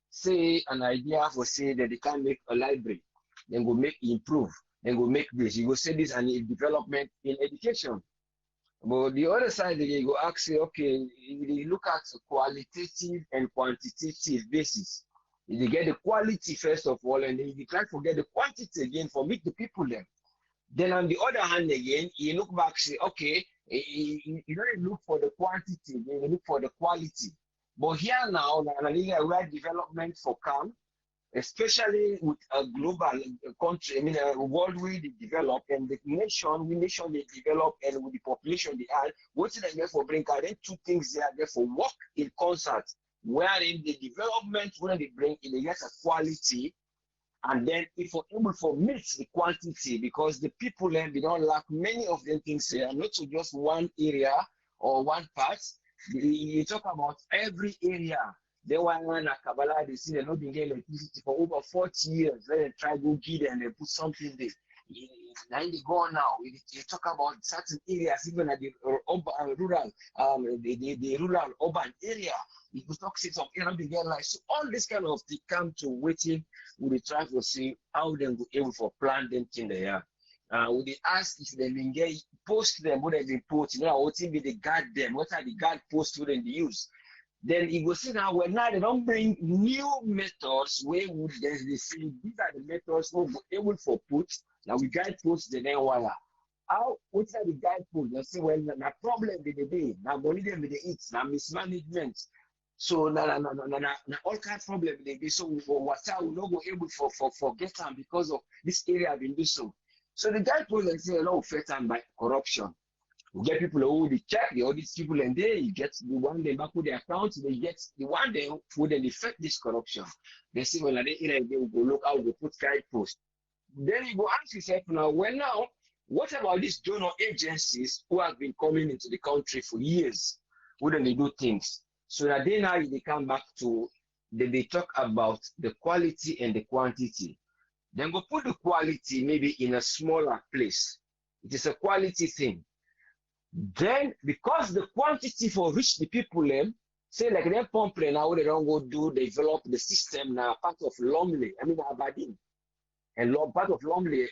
Say an idea for say that they can make a library, then go make improve, then go make this. You go say this and development in education. But the other side they go ask say, okay, they look at qualitative and quantitative basis. They get the quality first of all, and then you try to get the quantity again for meet the people then. Then on the other hand again, you look back, say, okay, you don't look for the quantity, you look for the quality. But here now, where development for come, especially with a global country, I mean a world we develop and the nation they develop and with the population they add, what's it there for bring out? Then two things they are there for work in concert, wherein the development when they bring in they get a quality And then if we're able to meet the quantity, because the people then they don't lack many of them things here, not to just one area or one part. You talk about every area. They want a Kabbalah, they see they're not being getting electricity for over 40 years. Then they try to go get it and they put something there. Now they go now. You talk about certain areas, even at the rural, the rural urban area. You could talk some area begin like so. All this kind of thing come to waiting. We try to see how they will able to plan them in there. We ask if they will get post them what they put. You know, what will be the guard them? What are the guard posts wouldn't they use? Then you go see now when now they don't bring new methods where would they say these are the methods we will able for put. Now we guide post the then wire. How what are the guide posts? They say well na problem with the day. Now only them with the eat, now mismanagement. So na all kind of problem they be. So water will not go able for get them because of this area have been do so. So the guide posts they say a lot of threatened by corruption. We get people who they check the audit people and they you get the one they back with the account, they get the one they who then affect this corruption. They say well they will go look how we put guide posts. Then you go ask yourself now, well now, what about these donor agencies who have been coming into the country for years? Wouldn't they do things? So that they now they come back to they talk about the quality and the quantity. Then go put the quality maybe in a smaller place. It is a quality thing. Then because the quantity for reach the people say like they pump now they don't go do develop the system now part of Lumley, I mean Aberdeen. And part of Lumley,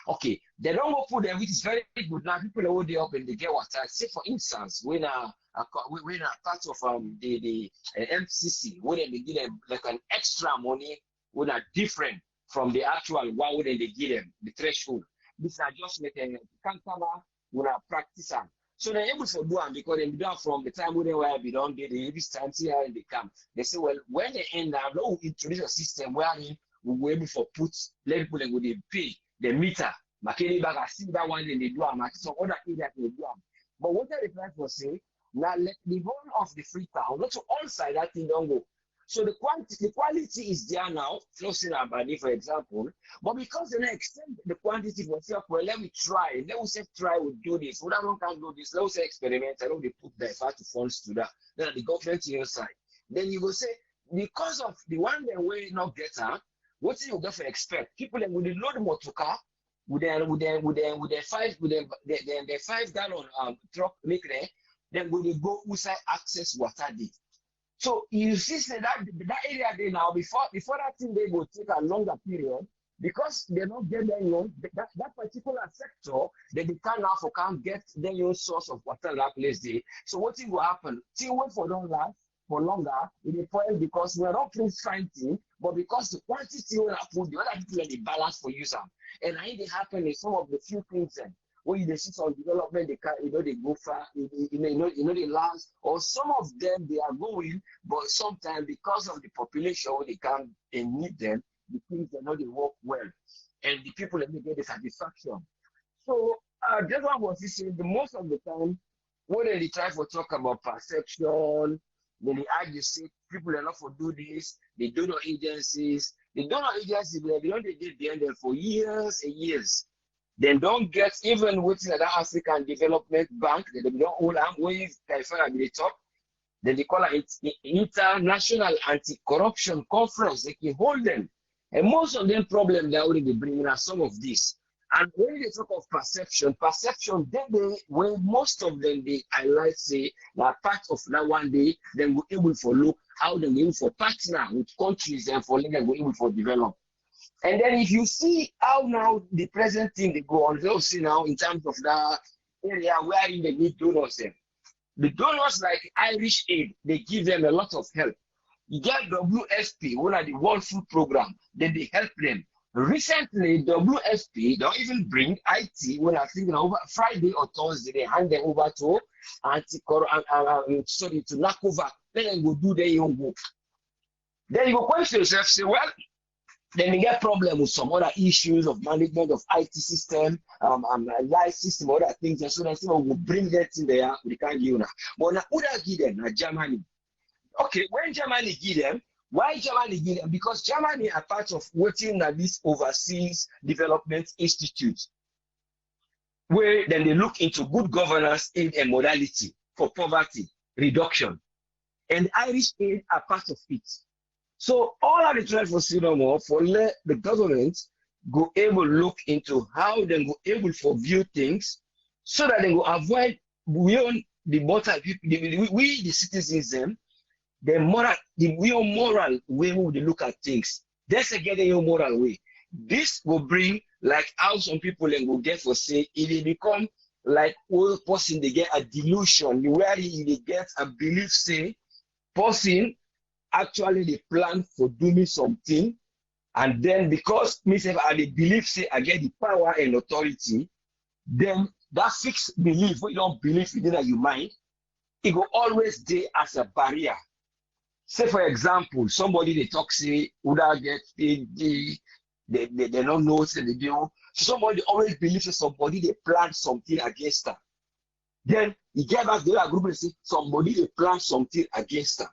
okay, they don't go put them, which is very good. Now people hold it up and they get water. Say for instance, when a part of the MCC, when they give them like an extra money, when are different from the actual one when they give them the threshold. This adjustment and can't cover when I practice them. So they're able to do them because they do from the time when they were be done, they this time here and they come. They say, well, when they end up, they'll introduce a system where we will able to put let people and they pay the meter. McKinney back, I see that one and they do them. So other areas they do them. But what I try to say, now let the whole of the free town, not to all side that thing don't go. So the quality is there now, close in our body, for example. But because they don't extend the quantity for self, well, let me try. Let me say try, we'll do this. Whatever one can do this, let me say experiment. I know they put the part to funds to that. Then the government your side. Then you will say, because of the one that way not get her, what do you go for expect? People that with the load motor car, with their 5 gallon truck make there, then when they go outside access water day. So you see that area there now before that thing they will take a longer period because they don't get their own that particular sector that they can't get their own source of water in that place there. So what thing will happen? Till wait for don't last for longer, it will spoil because we're not playing fine thing, but because the quantity will put the other people in the balance for user. And I they happen in some of the few things then. When you see some development, they can, they go far, they last, or some of them they are going, but sometimes because of the population, they can't need them, the things they work well, and the people that get the satisfaction. So that one was saying the most of the time when they try to talk about perception, then they argue say people are not for do this, they donor agencies, they don't get the end for years and years. They don't get even within the African Development Bank, they don't hold them with Kaifara at the top. Then they call it International Anti-Corruption Conference. They can hold them. And most of them problems they already bringing are some of this. And when they talk of perception, when most of them they highlight say that part of that one day, then we're able to look how they able for partner with countries and for them we're able to develop. And then if you see how now the present thing they go on, they'll see now in terms of that area where they need donors them. The donors like Irish Aid, they give them a lot of help. You get WFP, one of the World Food Program, then they help them. Recently, WFP don't even bring IT when I think over Friday or Thursday, they hand them over to to NACOVA, then they go do their own work. Then you go question yourself, say, well, then we get problem with some other issues of management of IT system, life system, other things, and so that we'll bring that in there, we can't give now. But now, who that give them? Now, Germany. Okay, when Germany give them, Why Germany give them? Because Germany are part of working at this Overseas Development Institute, where then they look into good governance aid and modality for poverty reduction. And Irish aid are part of it. So all of the try for see no more for let the government go able look into how they go able for view things so that they go avoid beyond the moral people, we the citizens them, the moral, the real moral way we would look at things. That's again the moral way. This will bring like how some people then go get for say it will become like old person they get a delusion where they get a belief say person actually they plan for doing something, and then because myself I they believe say I get the power and authority, then that fixed belief we don't believe within your mind, it will always there as a barrier. Say for example, somebody they talk say would I get they don't know say they do. Somebody always believes that somebody they plan something against them. Then you get back the other group and say somebody they plan something against them.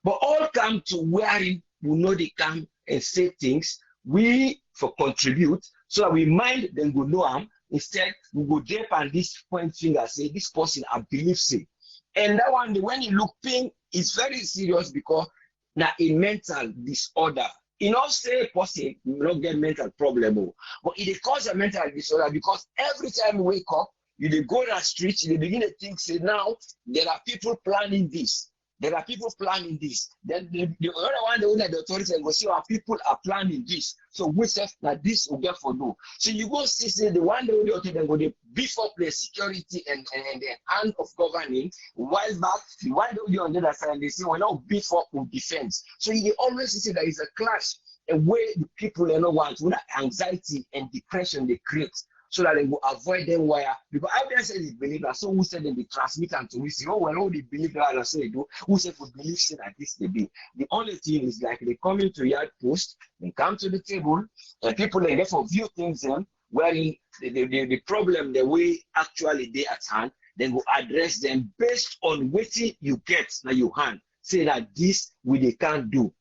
But all come to wherein we know they come and say things, we for contribute, so that we mind then go know them. Instead, we go deep and this point finger say this person I believe say. And that one when you look pink is very serious because now a mental disorder. You know, say person not get mental problem, but it cause a mental disorder because every time you wake up, you go down the street, you begin to think, say now there are people planning this. There are people planning this. Then the other one, the owner, the authorities, and go see our people are planning this. So we say that this will get for no. So you go see, say the one the authority, then go they beef up the security and the hand of governing. While back, the one the on the other side, they say, well, now beef up with defense. So you always see there is a clash, a way the people they don't want, with anxiety and depression they create. So that they will avoid them wire. Because I said they believe that, so who said them they transmit and to we say, oh well, they believe that and so they do. Who said we believe say that this they be. The only thing is like they come into yard post, they come to the table, and people they get for view things them, wherein the problem the way actually they at hand, then will address them based on what you get now your hand. Say that this we they can't do.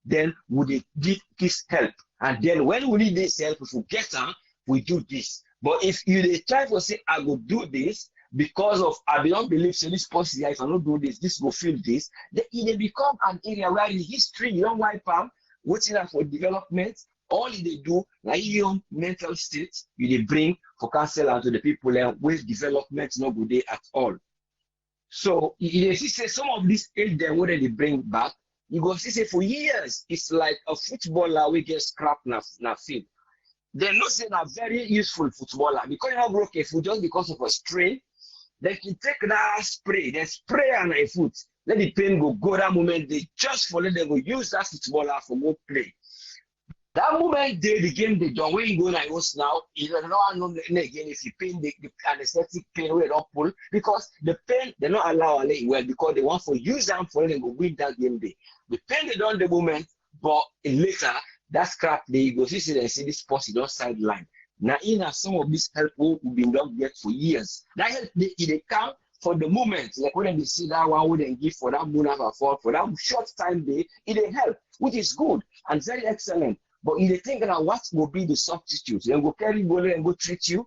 Then would they give this help? And then when we need this help, if we get them, we do this. But if you they try to say I will do this because of I don't believe so this person if I don't do this, this will feel this, then it become an area where in history you don't wipe out waiting for development. All they do, like your mental state, you they bring for counsel out to the people and with development not good day at all. So you see say some of these aid them what they bring back, you go see say for years it's like a footballer we get scrapped na field. They know say a very useful footballer because you have broke a foot just because of a strain. They can take that spray, they spray on a foot, let the pain go that moment. They just follow them go use that footballer for more play. That moment the game they done when you go like us now, you don't know again if you pain the anesthetic pain where don't pull because the pain they not allow it well because they want for use them for them go win that game day. The pain they done the moment, but later. That scrap they go see and see this person don't sideline. Now in some of this help we been don't get for years. That help they come for the moment, like when they see that one they give for that moon for that short time day, it help, which is good and very excellent. But if they think that what will be the substitute, then go carry go and go treat you,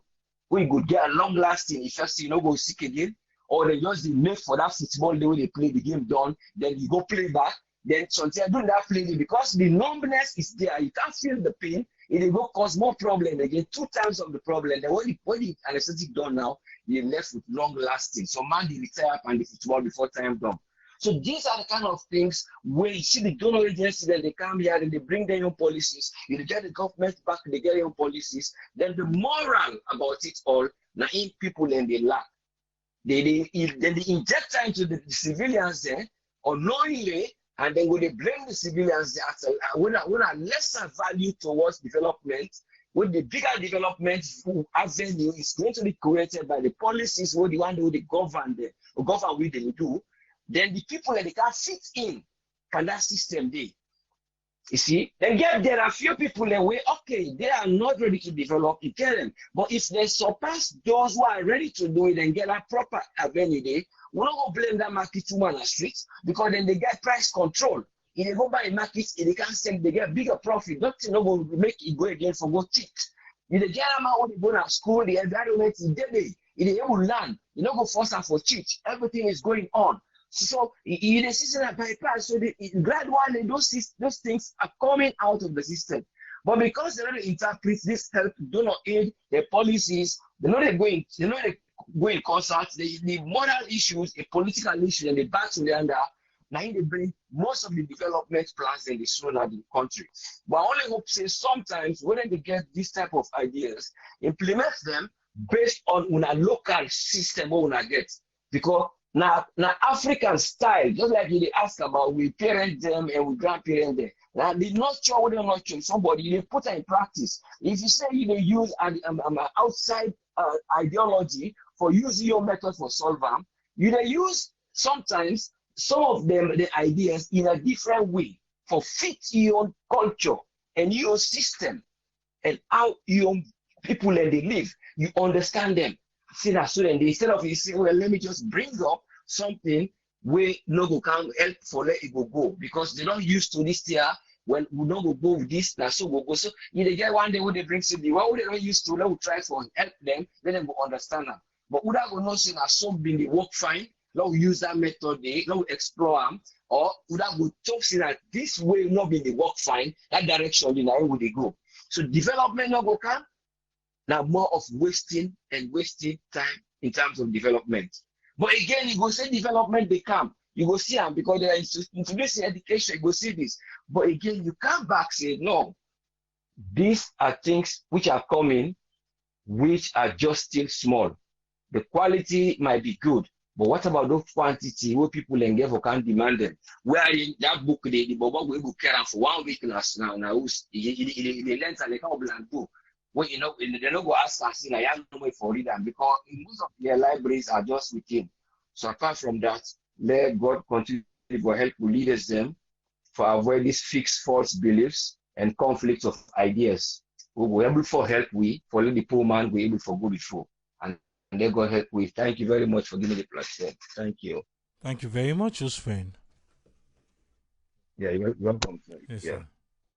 we could get a long lasting if you know go sick again, or they just make for that football the way they play the game done, then you go play back. Then sometimes do that play because the numbness is there. You can't feel the pain. It will cause more problem again, 2 times of the problem. Then when the anesthetic done now, you're left with long lasting. So man, they retire and the football before time done. So these are the kind of things where you see the donor agency that they come here and they bring their own policies. You get the government back, they get their own policies. Then the moral about it all, now in people and they lack. Then they inject into the civilians there unknowingly. And then when they blame the civilians with a lesser value towards development, with the bigger development avenue is going to be created by the policies where the one who they govern with them do, then the people that they can't fit in can that system there. You see, then there are few people that way, okay, they are not ready to develop, you get them. But if they surpass those who are ready to do it and get a proper avenue there, we don't go blame that market woman on the streets because then they get price control. If they go buy in market, if they can't sell, they get bigger profit. Nothing no go make it go again for go cheat. If they get them out when they go to school, the environment is deadly. If they able land, you don't go force them for cheat. Everything is going on. So in the system bypass, so gradually those things are coming out of the system. But because they don't interpret this help, do not aid their policies, they know they go in concert, the moral issues, the political issues, and the battle under. Now they bring most of the development plans in the soon at the country. But I only hope say sometimes when they get this type of ideas, implement them based on una local system what una get. Because now African style, just like you ask about, we parent them and we grandparent them. Now the nurture or the nurture somebody, they put it in practice. If you say you use an outside ideology for using your method for solve them, you use sometimes some of them the ideas in a different way for fit your culture and your system and how your people and they live. You understand them. See that so then instead of you say, well, let me just bring up something where no go can help for let it go because they don't used to this here. When we don't go with this, now so go. So if they get one day when they bring something, what would they not used to? Let we try for help them, then they will understand them. But would I go not say that some been the work fine? Let we use that method there, let we explore them, or would I go talk see that this way not be the work fine, that direction in where would they go? So development not go come. Now more of wasting time in terms of development. But again, you go say development they come. You go see them because they are introducing education, you go see this. But again, you come back say, no, these are things which are coming, which are just still small. The quality might be good, but what about those quantity where people engage for can't demand them? Where in that book, the Bobo will carry for 1 week now, they learn and they can't blank. Well, you know, they don't go ask us in a young way for reading because most of their libraries are just within. So apart from that, let God continue to help lead us them for avoid these fixed false beliefs and conflicts of ideas. We were able for help for the poor man, we able for good before. And let God help we. Thank you very much for giving the platform. Thank you. Thank you very much, Usman. Yeah, you're welcome. Yes, yeah. sir.